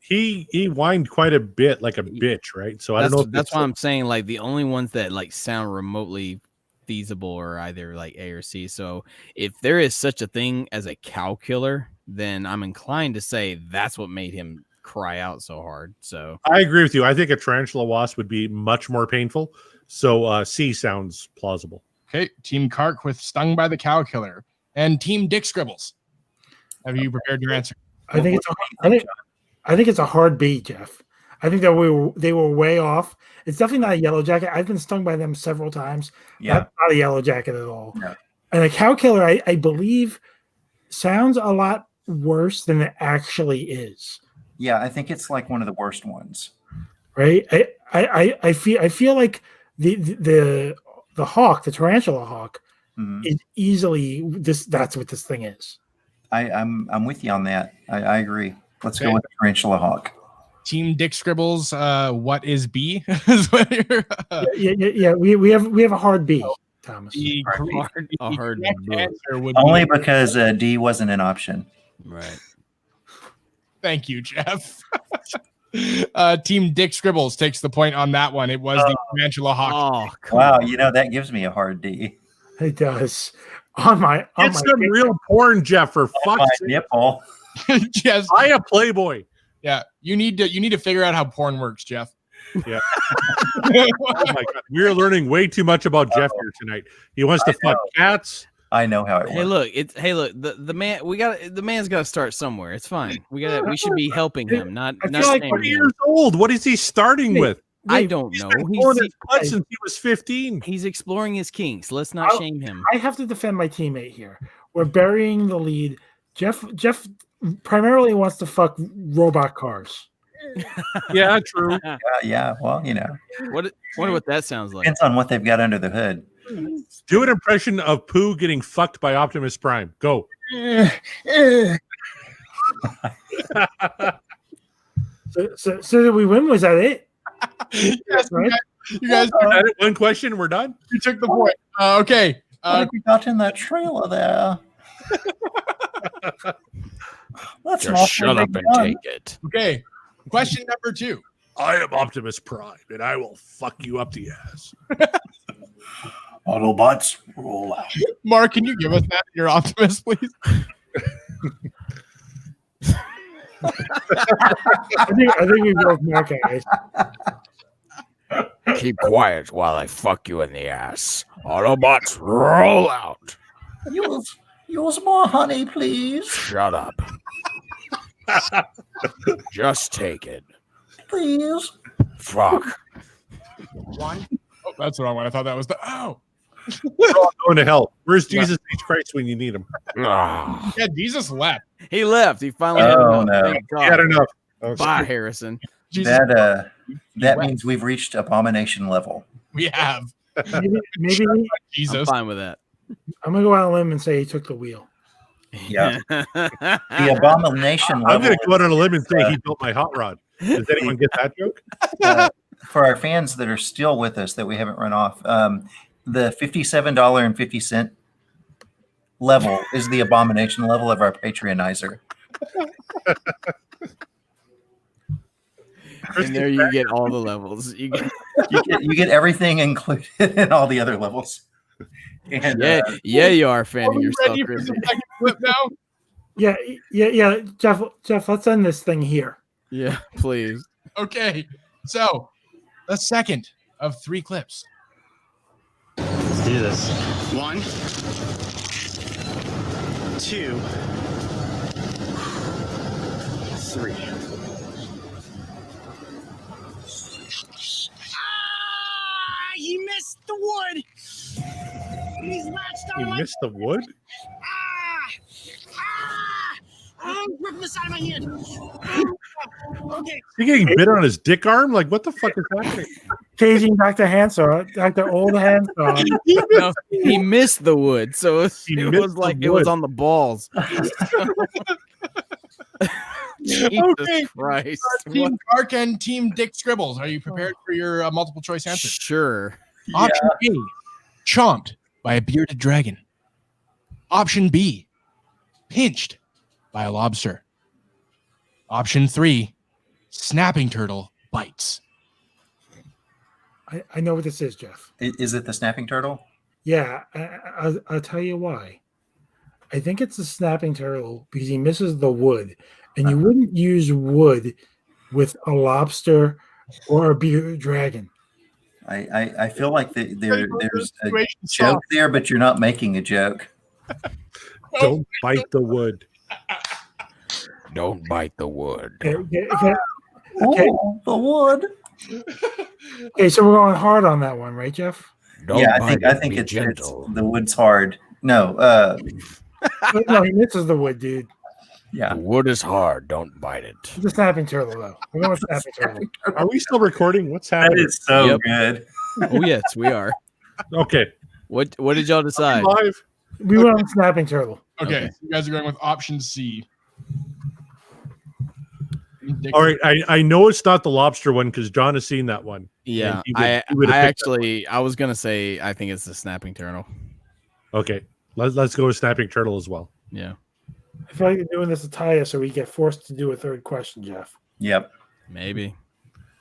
Speaker 5: He whined quite a bit like a bitch, right? So I don't know if
Speaker 1: That's
Speaker 5: it's-
Speaker 1: why I'm saying like the only ones that like sound remotely feasible are either like A or C. So if there is such a thing as a cow killer, then I'm inclined to say that's what made him cry out so hard. So
Speaker 5: I agree with you. I think a tarantula wasp would be much more painful. So C sounds plausible.
Speaker 3: Okay, Team Kark with stung by the cow killer. And Team Dick Scribbles. Have you prepared your answer?
Speaker 4: I think it's a hard B, Jeff. I think that they were way off. It's definitely not a yellow jacket. I've been stung by them several times.
Speaker 2: Yeah.
Speaker 4: Not a yellow jacket at all.
Speaker 2: No.
Speaker 4: And a cow killer, I believe, sounds a lot worse than it actually is.
Speaker 2: Yeah, I think it's like one of the worst ones.
Speaker 4: Right? I feel like the hawk, the tarantula hawk,
Speaker 2: Mhm.
Speaker 4: is easily this. That's what this thing is.
Speaker 2: I'm with you on that. I agree. Let's
Speaker 3: Okay.
Speaker 2: go with the tarantula hawk.
Speaker 3: Team Dick Scribbles, what is B? Is what you're,
Speaker 4: Yeah. We have a hard B, Thomas.
Speaker 3: the
Speaker 1: a hard
Speaker 3: correct
Speaker 1: B.
Speaker 3: answer would
Speaker 2: Only
Speaker 3: be,
Speaker 2: because D wasn't an option.
Speaker 1: right.
Speaker 3: thank you, Jeff. Team Dick Scribbles takes the point on that one. It was the tarantula hawk.
Speaker 1: Oh, come
Speaker 2: Wow,
Speaker 1: on.
Speaker 2: that gives me a hard D.
Speaker 4: It does. On my
Speaker 5: It's some real porn, Jeff, for
Speaker 2: My
Speaker 5: fuck's sake.
Speaker 2: nipple.
Speaker 3: Yes.
Speaker 5: I a Playboy.
Speaker 3: Yeah. You need to figure out how porn works, Jeff.
Speaker 5: Yeah. Oh my god. We're learning way too much about Jeff here tonight. He wants to fuck cats,
Speaker 2: I know how it
Speaker 1: Hey,
Speaker 2: works.
Speaker 1: look. The man's got to start somewhere. It's fine. We should be helping him, not
Speaker 4: I
Speaker 1: not
Speaker 4: feel like
Speaker 1: shaming
Speaker 5: 20
Speaker 1: him.
Speaker 5: years old. What is he starting
Speaker 4: Hey,
Speaker 5: with?
Speaker 1: I
Speaker 4: Dave,
Speaker 1: don't
Speaker 5: He's
Speaker 1: know.
Speaker 5: been pulling his butt since he was 15.
Speaker 1: He's exploring his kinks. Let's not
Speaker 4: I'll-
Speaker 1: shame him.
Speaker 4: I have to defend my teammate here. We're burying the lead. Jeff primarily wants to fuck robot cars.
Speaker 5: Yeah, true.
Speaker 2: Yeah. Well,
Speaker 1: Wonder what that sounds like.
Speaker 2: depends on what they've got under the hood.
Speaker 5: Do an impression of Pooh getting fucked by Optimus Prime. Go.
Speaker 4: So did we win? Was that it?
Speaker 3: Yes,
Speaker 4: Right?
Speaker 3: you guys,
Speaker 5: Is that it? One question, we're done.
Speaker 3: you took the point. Okay.
Speaker 2: What have we got in that trailer there? Let's not make fun.
Speaker 1: it.
Speaker 3: Okay. Question number 2.
Speaker 5: I am Optimus Prime, and I will fuck you up the ass.
Speaker 2: Autobots roll out.
Speaker 3: Mark, can you give us that? Your Optimus, please.
Speaker 4: I think we broke Mark, guys.
Speaker 1: Keep quiet while I fuck you in the ass. Autobots, roll out.
Speaker 2: Use more honey, please.
Speaker 1: Shut up. Just take it.
Speaker 2: Please.
Speaker 1: Fuck.
Speaker 3: One. Oh, that's the wrong one. I thought that was the. Oh.
Speaker 5: We're all going to hell. Where's Jesus H. Christ when you need him?
Speaker 1: Ah.
Speaker 3: Yeah, Jesus left.
Speaker 1: He left. He finally
Speaker 2: Oh,
Speaker 1: had enough.
Speaker 2: no.
Speaker 1: Thank
Speaker 5: He had
Speaker 1: God.
Speaker 5: enough.
Speaker 1: Bye, Harrison.
Speaker 3: Jesus,
Speaker 2: That means we've reached abomination level.
Speaker 3: we have.
Speaker 4: Maybe
Speaker 1: I'm
Speaker 3: Jesus.
Speaker 1: fine with that.
Speaker 4: I'm gonna go out on a limb and say he took the wheel.
Speaker 2: Yeah. The abomination
Speaker 5: I'm
Speaker 2: level.
Speaker 5: going to go out on a limb and say he built my hot rod. Does anyone get that joke?
Speaker 2: For our fans that are still with us that we haven't run off, the $57.50 level is the abomination level of our Patreonizer.
Speaker 1: And there you get all the levels. You get,
Speaker 2: You get everything included in all the other levels. And
Speaker 1: yeah, you are fanning
Speaker 3: Are we
Speaker 1: yourself,
Speaker 3: ready for
Speaker 1: Chrissy.
Speaker 3: the second clip now?
Speaker 4: Yeah. Jeff, let's end this thing here.
Speaker 1: Yeah, please.
Speaker 3: Okay. So, the second of 3 clips.
Speaker 9: Let's do this. 1, 2, 3. He missed the wood. He's latched
Speaker 5: He
Speaker 9: on my.
Speaker 5: missed the wood?
Speaker 9: I'm ripping the side of my hand. Okay.
Speaker 5: He getting bit on his dick arm? Like, what the fuck is happening?
Speaker 4: Caging Dr. Handsaw, Dr. Old Handsaw.
Speaker 1: No, he missed the wood, so it
Speaker 5: missed
Speaker 1: was
Speaker 5: the
Speaker 1: like it was
Speaker 5: wood.
Speaker 1: on the balls. Jesus
Speaker 3: Okay.
Speaker 1: Christ.
Speaker 3: Team Dark and Team Dick Scribbles. Are you prepared for your multiple choice answers?
Speaker 1: Sure.
Speaker 3: Option A, chomped by a bearded dragon. Option B, pinched by a lobster. Option 3, snapping turtle bites.
Speaker 4: I know what this is, Jeff.
Speaker 2: is it the snapping turtle?
Speaker 4: Yeah, I'll tell you why. I think it's the snapping turtle because he misses the wood, and you wouldn't use wood with a lobster or a bearded dragon.
Speaker 2: I feel like there's a
Speaker 3: Situation
Speaker 2: joke
Speaker 3: solved.
Speaker 2: there, but you're not making a joke.
Speaker 5: Don't bite the wood.
Speaker 1: Don't bite the wood.
Speaker 4: Okay,
Speaker 2: Oh, the wood.
Speaker 4: okay, so we're going hard on that one, right, Jeff?
Speaker 1: Don't
Speaker 2: Yeah,
Speaker 1: bite
Speaker 2: I
Speaker 1: it,
Speaker 2: think
Speaker 1: be
Speaker 2: it's
Speaker 1: gentle.
Speaker 2: the wood's hard. No,
Speaker 4: No, he misses the wood, dude.
Speaker 2: yeah.
Speaker 1: The wood is hard. Don't bite it.
Speaker 4: It's a snapping turtle, though. We're going with snapping turtle.
Speaker 5: Are we still recording? What's
Speaker 2: That
Speaker 5: happening?
Speaker 2: is so
Speaker 1: Yep.
Speaker 2: good.
Speaker 1: Oh yes, we are.
Speaker 5: Okay.
Speaker 1: What did y'all decide?
Speaker 5: Live.
Speaker 4: We went on snapping turtle.
Speaker 3: Okay,
Speaker 1: Okay.
Speaker 3: so you guys are going with option C.
Speaker 5: All right. I know it's not the lobster one because John has seen that one.
Speaker 1: Yeah,
Speaker 5: He
Speaker 1: I
Speaker 5: would have picked that
Speaker 1: actually I was gonna say I think it's the snapping turtle.
Speaker 5: Okay. Let's go with snapping turtle as well.
Speaker 1: Yeah,
Speaker 4: I feel like you're doing this to tie us so we get forced to do a third question, Jeff.
Speaker 2: Yep.
Speaker 1: maybe.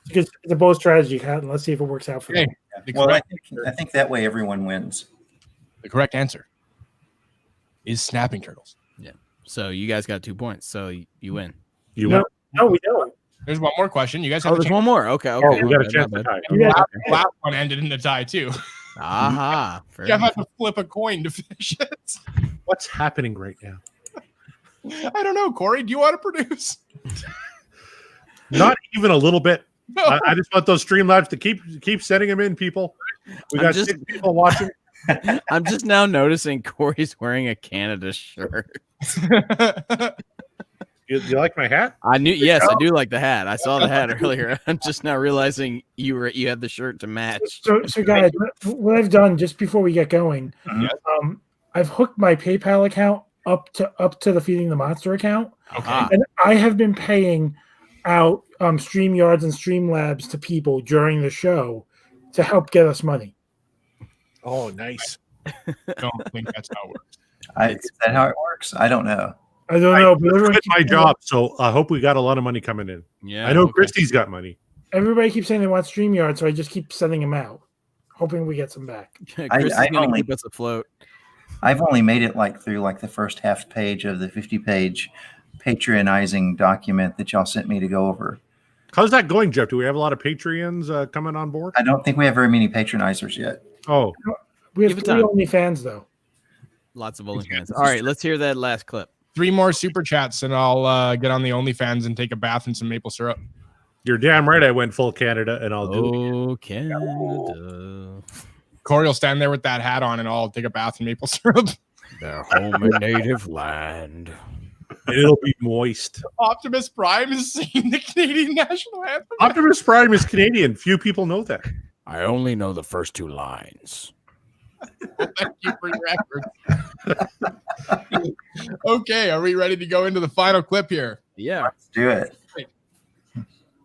Speaker 4: Because it's a bold strategy, Kat, and let's see if it works out for
Speaker 3: Okay,
Speaker 4: them.
Speaker 3: the
Speaker 2: Well,
Speaker 3: correct,
Speaker 2: I think that way everyone wins.
Speaker 3: the correct answer is snapping turtles.
Speaker 1: So you guys got 2 points. So you win.
Speaker 5: You
Speaker 4: No.
Speaker 5: win.
Speaker 4: No, we don't.
Speaker 3: There's one more question. You guys have
Speaker 1: Oh,
Speaker 3: a
Speaker 1: there's
Speaker 3: chance.
Speaker 1: one more. Okay.
Speaker 5: Oh, we got a
Speaker 1: my
Speaker 5: chance to
Speaker 1: bad.
Speaker 5: tie.
Speaker 4: Yeah.
Speaker 3: Last one ended in the tie too.
Speaker 1: Aha. Fair
Speaker 3: Jeff
Speaker 1: enough.
Speaker 3: had to flip a coin to finish it.
Speaker 5: What's happening right now?
Speaker 3: I don't know, Corey. Do you want to produce?
Speaker 5: Not even a little bit.
Speaker 3: No.
Speaker 5: I just want those Streamlabs to keep sending them in, people. We got 6 people watching.
Speaker 1: I'm just now noticing Corey's wearing a Canada shirt.
Speaker 5: You like my hat?
Speaker 1: I do like the hat. I saw the hat earlier. I'm just now realizing you had the shirt to match.
Speaker 4: So guys, what I've done just before we get going, I've hooked my PayPal account up to the Feeding the Monster account.
Speaker 3: Okay.
Speaker 4: And I have been paying out StreamYards and Streamlabs to people during the show to help get us money.
Speaker 5: Oh, nice.
Speaker 3: Don't think that's how it works.
Speaker 2: Is that how it works? I don't know.
Speaker 4: I don't know, but
Speaker 5: I
Speaker 4: everyone
Speaker 5: quit
Speaker 4: keeps
Speaker 5: my
Speaker 4: saying-
Speaker 5: job, so I hope we got a lot of money coming in.
Speaker 1: Yeah,
Speaker 5: I know
Speaker 1: okay.
Speaker 5: Christy's got money.
Speaker 4: Everybody keeps saying they want StreamYard, so I just keep sending them out, hoping we get some back.
Speaker 1: Chris is going to keep us afloat.
Speaker 2: I've only made it through the first half page of the 50-page patronizing document that y'all sent me to go over.
Speaker 5: How's that going, Jeff? Do we have a lot of Patreons coming on board?
Speaker 2: I don't think we have very many patronizers yet.
Speaker 5: Oh,
Speaker 4: We have
Speaker 1: Give it
Speaker 4: 3
Speaker 1: time.
Speaker 4: OnlyFans though.
Speaker 1: Lots of OnlyFans. All right, let's hear that last clip.
Speaker 3: 3 more super chats, and I'll get on the OnlyFans and take a bath in some maple syrup.
Speaker 5: you're damn right. I went full Canada, and I'll do it.
Speaker 1: Oh, Canada.
Speaker 3: Corey will stand there with that hat on, and I'll take a bath in maple syrup.
Speaker 1: Their home and native land.
Speaker 5: It'll be moist.
Speaker 3: Optimus Prime is singing the Canadian national anthem.
Speaker 5: Optimus Prime is Canadian. Few people know that.
Speaker 1: I only know the first 2 lines.
Speaker 3: Thank you for your effort. Okay, are we ready to go into the final clip here?
Speaker 1: Yeah.
Speaker 2: Let's do it.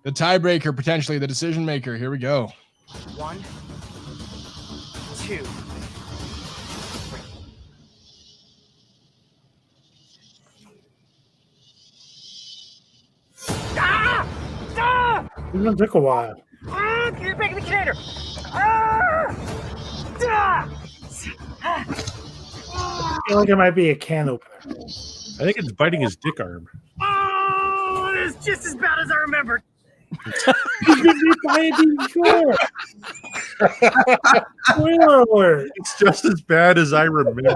Speaker 3: The tiebreaker, potentially the decision maker. Here we go.
Speaker 9: 1, 2. Ah! Ah!
Speaker 4: It's gonna take a while.
Speaker 9: Ah! You're breaking the container. Ah! Ah!
Speaker 4: I feel like it might be a can opener.
Speaker 5: I think it's biting his dick arm.
Speaker 9: Oh, it's just as bad as I remembered.
Speaker 4: Spoiler alert.
Speaker 5: It's just as bad as I remember.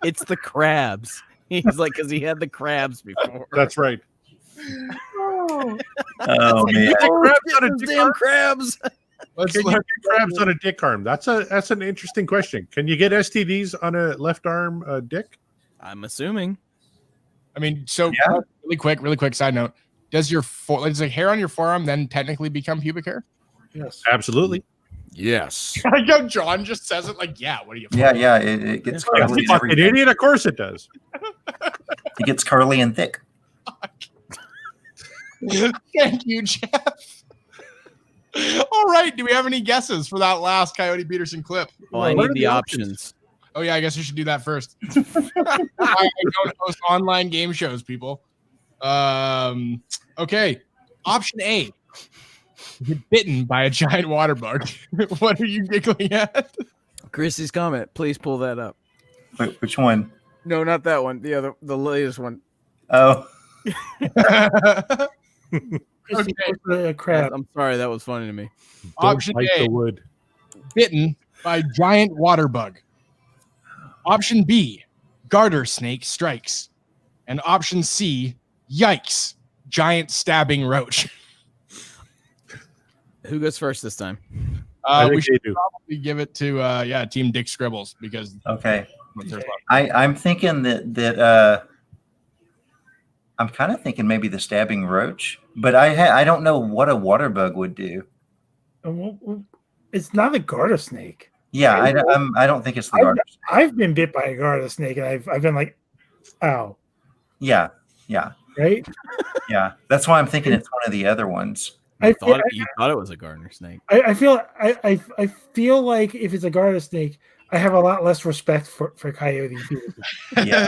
Speaker 1: It's the crabs. He's like, because he had the crabs before.
Speaker 5: That's right.
Speaker 2: Oh man.
Speaker 5: Crabs on a dick
Speaker 1: Damn
Speaker 5: arm?
Speaker 1: crabs.
Speaker 3: Let's
Speaker 5: Can you
Speaker 3: let
Speaker 5: get crabs on a dick arm? That's an interesting question. Can you get STDs on a left arm dick?
Speaker 1: I'm assuming.
Speaker 3: I mean, so
Speaker 2: Yeah.
Speaker 3: really quick side note. Does does the hair on your forearm then technically become pubic hair?
Speaker 4: Yes.
Speaker 5: Absolutely.
Speaker 1: Yes.
Speaker 3: I know John just says it like, yeah, what are you?
Speaker 2: Yeah. It gets curly. and
Speaker 5: Fucking
Speaker 2: everything.
Speaker 5: idiot. Of course it does.
Speaker 2: It gets curly and thick.
Speaker 3: Thank you, Jeff. All right. Do we have any guesses for that last Coyote Peterson clip?
Speaker 1: Well, I
Speaker 5: What
Speaker 1: need
Speaker 5: are
Speaker 1: the
Speaker 5: the
Speaker 1: options.
Speaker 3: Oh, yeah, I guess I should do that first. I don't host online game shows, people. Okay. Option A. Get bitten by a giant water bug. What are you giggling at?
Speaker 1: Chrissy's comment. Please pull that up.
Speaker 2: Wait, which one?
Speaker 1: No, not that one. The latest one.
Speaker 2: Oh,
Speaker 3: Okay.
Speaker 4: A crab.
Speaker 1: I'm sorry, that was funny to me.
Speaker 5: Don't
Speaker 3: Option
Speaker 5: bite
Speaker 3: A.
Speaker 5: the wood.
Speaker 3: Bitten by giant water bug. Option B. Garter snake strikes. And option C. Yikes. Giant stabbing roach.
Speaker 1: Who goes first this time?
Speaker 5: I
Speaker 3: We
Speaker 5: think
Speaker 3: should
Speaker 5: they do.
Speaker 3: probably give it to Team Dick Scribbles because
Speaker 2: okay.
Speaker 3: that's their fault.
Speaker 2: I'm thinking that I'm kind of thinking maybe the stabbing roach, but I don't know what a water bug would do.
Speaker 4: It's not a garter snake.
Speaker 2: Yeah, I don't think it's the garter.
Speaker 4: I've been bit by a garter snake, and I've been like, ow.
Speaker 2: Yeah,
Speaker 4: Right?
Speaker 2: yeah. That's why I'm thinking it's one of the other ones.
Speaker 1: You thought it was a gardener snake.
Speaker 4: I feel like if it's a garter snake, I have a lot less respect for Coyote Peterson.
Speaker 2: Yeah,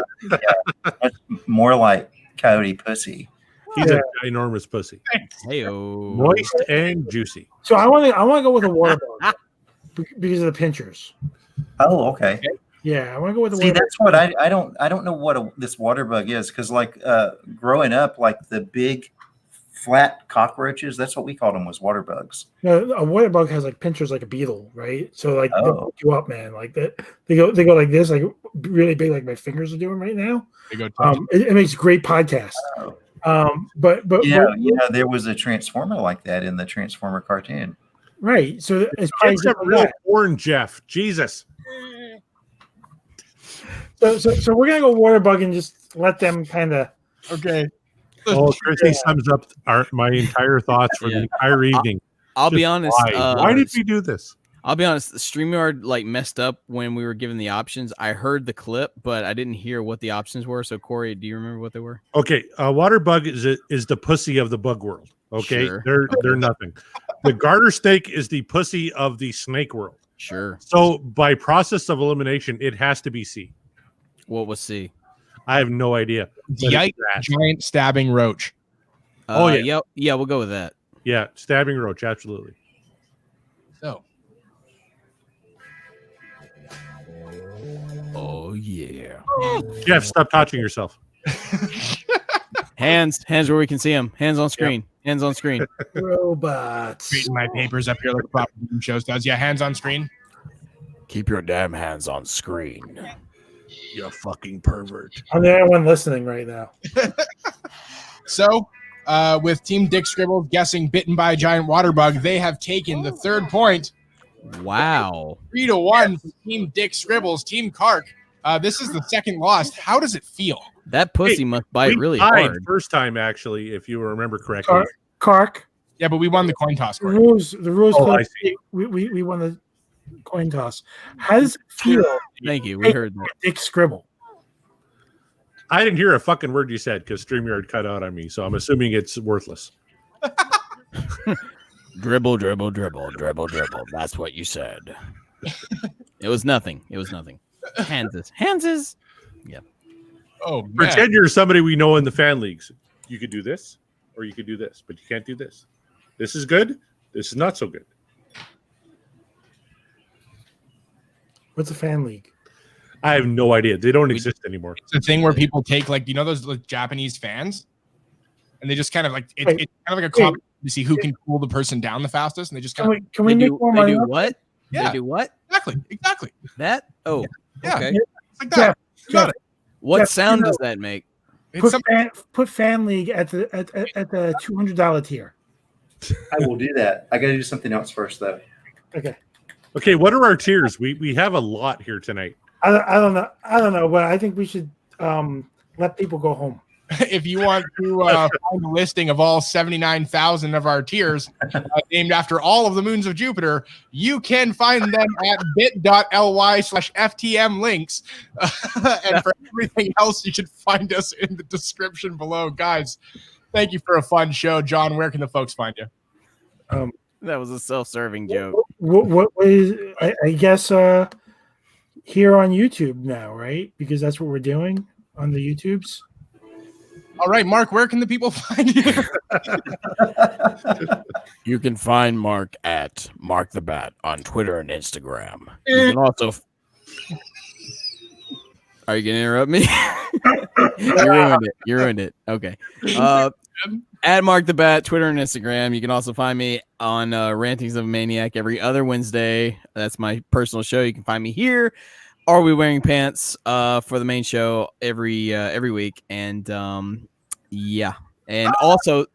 Speaker 2: That's more like coyote pussy.
Speaker 5: He's a ginormous pussy.
Speaker 1: Heyo.
Speaker 5: Moist and juicy.
Speaker 4: So I want to go with a water bug because of the pinchers.
Speaker 2: Oh, okay.
Speaker 4: Yeah, I want to go with the
Speaker 2: See,
Speaker 4: water.
Speaker 2: that's what I don't know what this water bug is because growing up, like the big flat cockroaches. That's what we called them, was water bugs.
Speaker 4: No, a water bug has like pinchers like a beetle, right? So like they'll
Speaker 2: Oh.
Speaker 4: pick you up, man. Like that, they go like this, like really big, like my fingers are doing right now.
Speaker 3: They go
Speaker 4: It makes great podcast. But
Speaker 2: there was a Transformer like that in the Transformer cartoon.
Speaker 4: right. So it's probably
Speaker 5: It's a
Speaker 4: just like
Speaker 5: real
Speaker 4: that.
Speaker 5: porn, Jeff. Jesus.
Speaker 4: So we're gonna go water bug and just let them kind of.
Speaker 3: Okay.
Speaker 5: Oh, Chrissy sums up my entire thoughts for the entire evening.
Speaker 1: I'll be honest.
Speaker 5: Why did we do this?
Speaker 1: I'll be honest. The StreamYard like messed up when we were given the options. I heard the clip, but I didn't hear what the options were. So Corey, do you remember what they were?
Speaker 5: Okay, water bug is the pussy of the bug world. Okay,
Speaker 1: Sure.
Speaker 5: they're nothing. The garter snake is the pussy of the snake world.
Speaker 1: Sure.
Speaker 5: So by process of elimination, it has to be C.
Speaker 1: What was C?
Speaker 5: I have no idea.
Speaker 3: Giant stabbing roach.
Speaker 1: Yeah, we'll go with that.
Speaker 5: Yeah, stabbing roach, absolutely.
Speaker 3: So.
Speaker 1: Oh yeah.
Speaker 5: Jeff, stop touching yourself.
Speaker 1: Hands where we can see them. Hands on screen. Yep. Hands on screen.
Speaker 4: Robots.
Speaker 3: Reading my papers up here like proper game shows does. Yeah, hands on screen.
Speaker 1: Keep your damn hands on screen.
Speaker 5: You fucking pervert.
Speaker 4: I'm the only one listening right now.
Speaker 3: So, with Team Dick Scribbles guessing bitten by a giant water bug, they have taken the 3rd point.
Speaker 1: Wow.
Speaker 3: 3-1 for Team Dick Scribbles. Team Kark. This is the 2nd loss. How does it feel?
Speaker 1: That pussy must bite really hard.
Speaker 5: First time, actually, if you remember correctly.
Speaker 4: Kark.
Speaker 3: Yeah, but we won the coin toss.
Speaker 4: The rules.
Speaker 5: Oh, I see.
Speaker 4: We won the coin toss. How does it feel?
Speaker 1: Thank you. We heard that.
Speaker 4: Dick Scribble.
Speaker 5: I didn't hear a fucking word you said because StreamYard cut out on me, so I'm assuming it's worthless.
Speaker 1: Dribble, dribble, dribble, dribble, dribble. That's what you said. It was nothing. Hanses. Yeah.
Speaker 3: Oh, man.
Speaker 5: Pretend you're somebody we know in the fan leagues. You could do this, or you could do this, but you can't do this. This is good. This is not so good.
Speaker 4: What's a fan league?
Speaker 5: I have no idea. They don't exist anymore.
Speaker 3: It's a thing where people take, like, those like, Japanese fans, and they just kind of like it's kind of like a competition to see who can pull the person down the fastest, and they just kind of
Speaker 4: can we make more money?
Speaker 1: They do what?
Speaker 3: Yeah.
Speaker 1: They do what?
Speaker 3: Exactly.
Speaker 1: That? Oh,
Speaker 3: yeah.
Speaker 1: okay.
Speaker 3: It's like that. You got it.
Speaker 1: What
Speaker 4: Jeff,
Speaker 1: sound does that make?
Speaker 4: Put fan league at the $200 tier.
Speaker 2: I will do that. I got to do something else first, though.
Speaker 5: Okay, what are our tiers? We have a lot here tonight.
Speaker 4: I don't know, but I think we should let people go home.
Speaker 3: If you want to find a listing of all 79,000 of our tiers named after all of the moons of Jupiter, you can find them at bit.ly/FTM links. And for everything else, you should find us in the description below. Guys, thank you for a fun show. John, where can the folks find you?
Speaker 1: That was a self-serving joke.
Speaker 4: What is, I guess, here on YouTube now, right? Because that's what we're doing on the YouTubes.
Speaker 3: All right, Mark, where can the people find you?
Speaker 1: You can find Mark at Mark the Bat on Twitter and Instagram. You can also. Are you gonna interrupt me? You ruined it. Okay. At Mark the Bat, Twitter and Instagram. You can also find me on Rantings of a Maniac every other Wednesday. That's my personal show. You can find me here. Are We Wearing Pants for the main show every week. And yeah. And also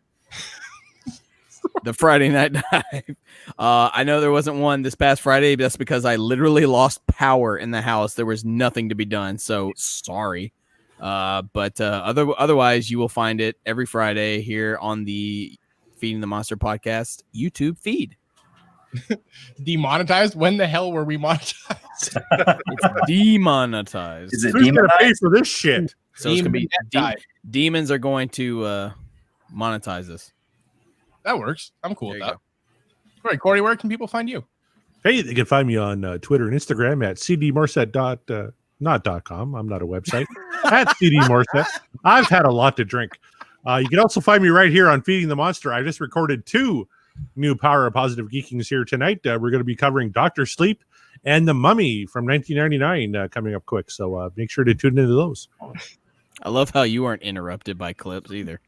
Speaker 1: the Friday Night Dive. I know there wasn't one this past Friday, but that's because I literally lost power in the house. There was nothing to be done. So sorry. But otherwise, you will find it every Friday here on the Feeding the Monster podcast YouTube feed.
Speaker 3: Demonetized? When the hell were we monetized?
Speaker 1: It's demonetized.
Speaker 2: Is it
Speaker 5: Who's gonna pay
Speaker 2: demonetized?
Speaker 5: for this shit?
Speaker 1: So it's gonna be demons are going to monetize this.
Speaker 3: That works. I'm cool
Speaker 1: There
Speaker 3: with
Speaker 1: you
Speaker 3: that. All right, Corey, where can people find you?
Speaker 5: Hey, they can find me on Twitter and Instagram at cdmorset. Not .com. I'm not a website. At cdmorset. I've had a lot to drink. You can also find me right here on Feeding the Monster. I just recorded 2 new Power of Positive Geekings here tonight. We're going to be covering Dr. Sleep and The Mummy from 1999 coming up quick. So make sure to tune into those.
Speaker 1: I love how you weren't interrupted by clips either.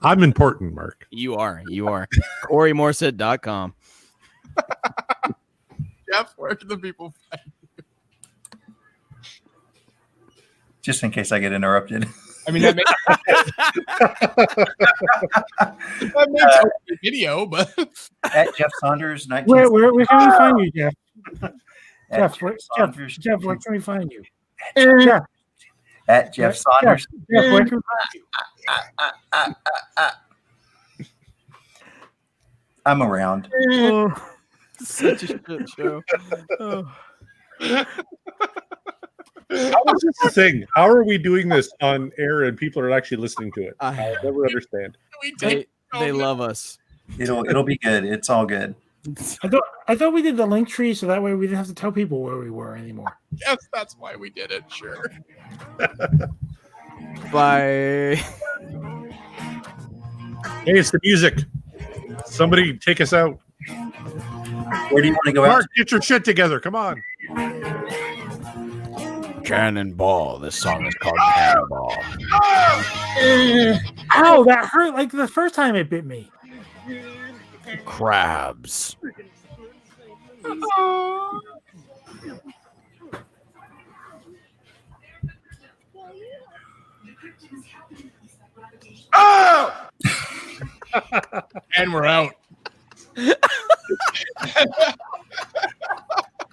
Speaker 5: I'm important, Mark.
Speaker 1: You are. CoreyMorissette.com.
Speaker 3: Jeff, where can the people find you?
Speaker 2: Just in case I get interrupted.
Speaker 3: I mean, that makes, that makes a video, but
Speaker 2: At Jeff Saunders 19.
Speaker 4: Where can we find you, Jeff?
Speaker 2: At
Speaker 4: Jeff, where can we find you?
Speaker 2: At Jeff Saunders.
Speaker 4: Jeff, where can we find you?
Speaker 2: I'm around.
Speaker 1: Oh, such a shit show. Oh.
Speaker 5: How is this a thing? How are we doing this on air and people are actually listening to it? I'll never understand.
Speaker 1: They love us.
Speaker 2: It'll be good. It's all good.
Speaker 4: I thought we did the link tree so that way we didn't have to tell people where we were anymore.
Speaker 3: yes, that's why we did it. Sure.
Speaker 1: Bye.
Speaker 5: Hey, it's the music. Somebody take us out.
Speaker 2: Where do you want to go
Speaker 5: Mark,
Speaker 2: out?
Speaker 5: get your shit together. Come on.
Speaker 1: Cannonball. This song is called Cannonball.
Speaker 4: Ow, that hurt like the first time it bit me.
Speaker 1: Crabs.
Speaker 3: Oh! And we're out.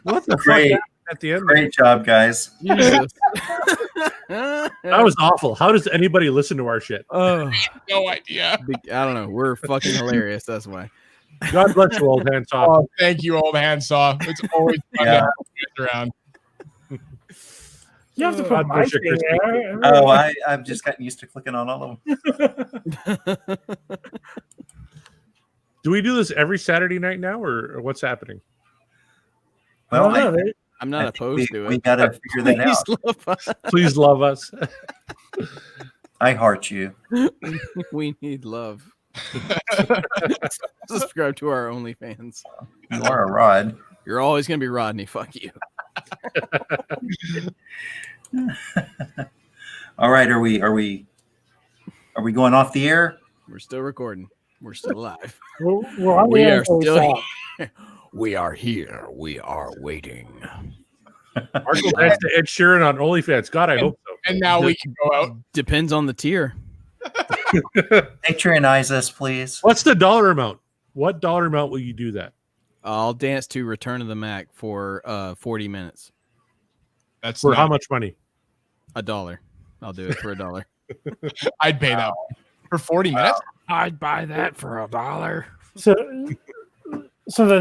Speaker 5: What the
Speaker 2: Great.
Speaker 5: fuck at the end?
Speaker 2: Great job, guys.
Speaker 5: That was awful. How does anybody listen to our shit?
Speaker 1: Oh,
Speaker 3: No idea.
Speaker 1: I don't know. We're fucking hilarious. That's why.
Speaker 5: God bless you, old handsaw.
Speaker 3: Oh, thank you, old handsaw. It's always fun to have you guys around.
Speaker 4: You have to put
Speaker 5: God
Speaker 4: my
Speaker 5: bless you,
Speaker 4: thing
Speaker 5: Christy.
Speaker 4: there.
Speaker 2: Oh, I've just gotten used to clicking on all of them.
Speaker 5: Do we do this every Saturday night now, or what's happening?
Speaker 2: Well,
Speaker 1: I'm not opposed to
Speaker 2: we
Speaker 1: it.
Speaker 2: got to figure that out.
Speaker 1: Please love us.
Speaker 5: Please love us.
Speaker 2: I heart you.
Speaker 1: We need love. Subscribe to our OnlyFans.
Speaker 2: You are a rod.
Speaker 1: You're always gonna be Rodney. Fuck you.
Speaker 2: All right, are we going off the air?
Speaker 1: We're still recording. We're still alive.
Speaker 4: We're on the
Speaker 1: We
Speaker 4: air
Speaker 1: are
Speaker 4: for a
Speaker 1: still
Speaker 4: sec.
Speaker 1: here. We are here. We are waiting.
Speaker 5: Mark will dance to Ed Sheeran on OnlyFans. God, I hope so.
Speaker 3: And now we can go out.
Speaker 1: Depends on the tier.
Speaker 2: Patronize us, please.
Speaker 5: What's the dollar amount? What dollar amount will you do that?
Speaker 1: I'll dance to Return of the Mac for 40 minutes.
Speaker 3: That's
Speaker 5: For
Speaker 3: not-
Speaker 5: how much money?
Speaker 1: $1. I'll do it for $1.
Speaker 3: I'd pay that for 40 minutes.
Speaker 1: I'd buy that for $1.
Speaker 4: So the new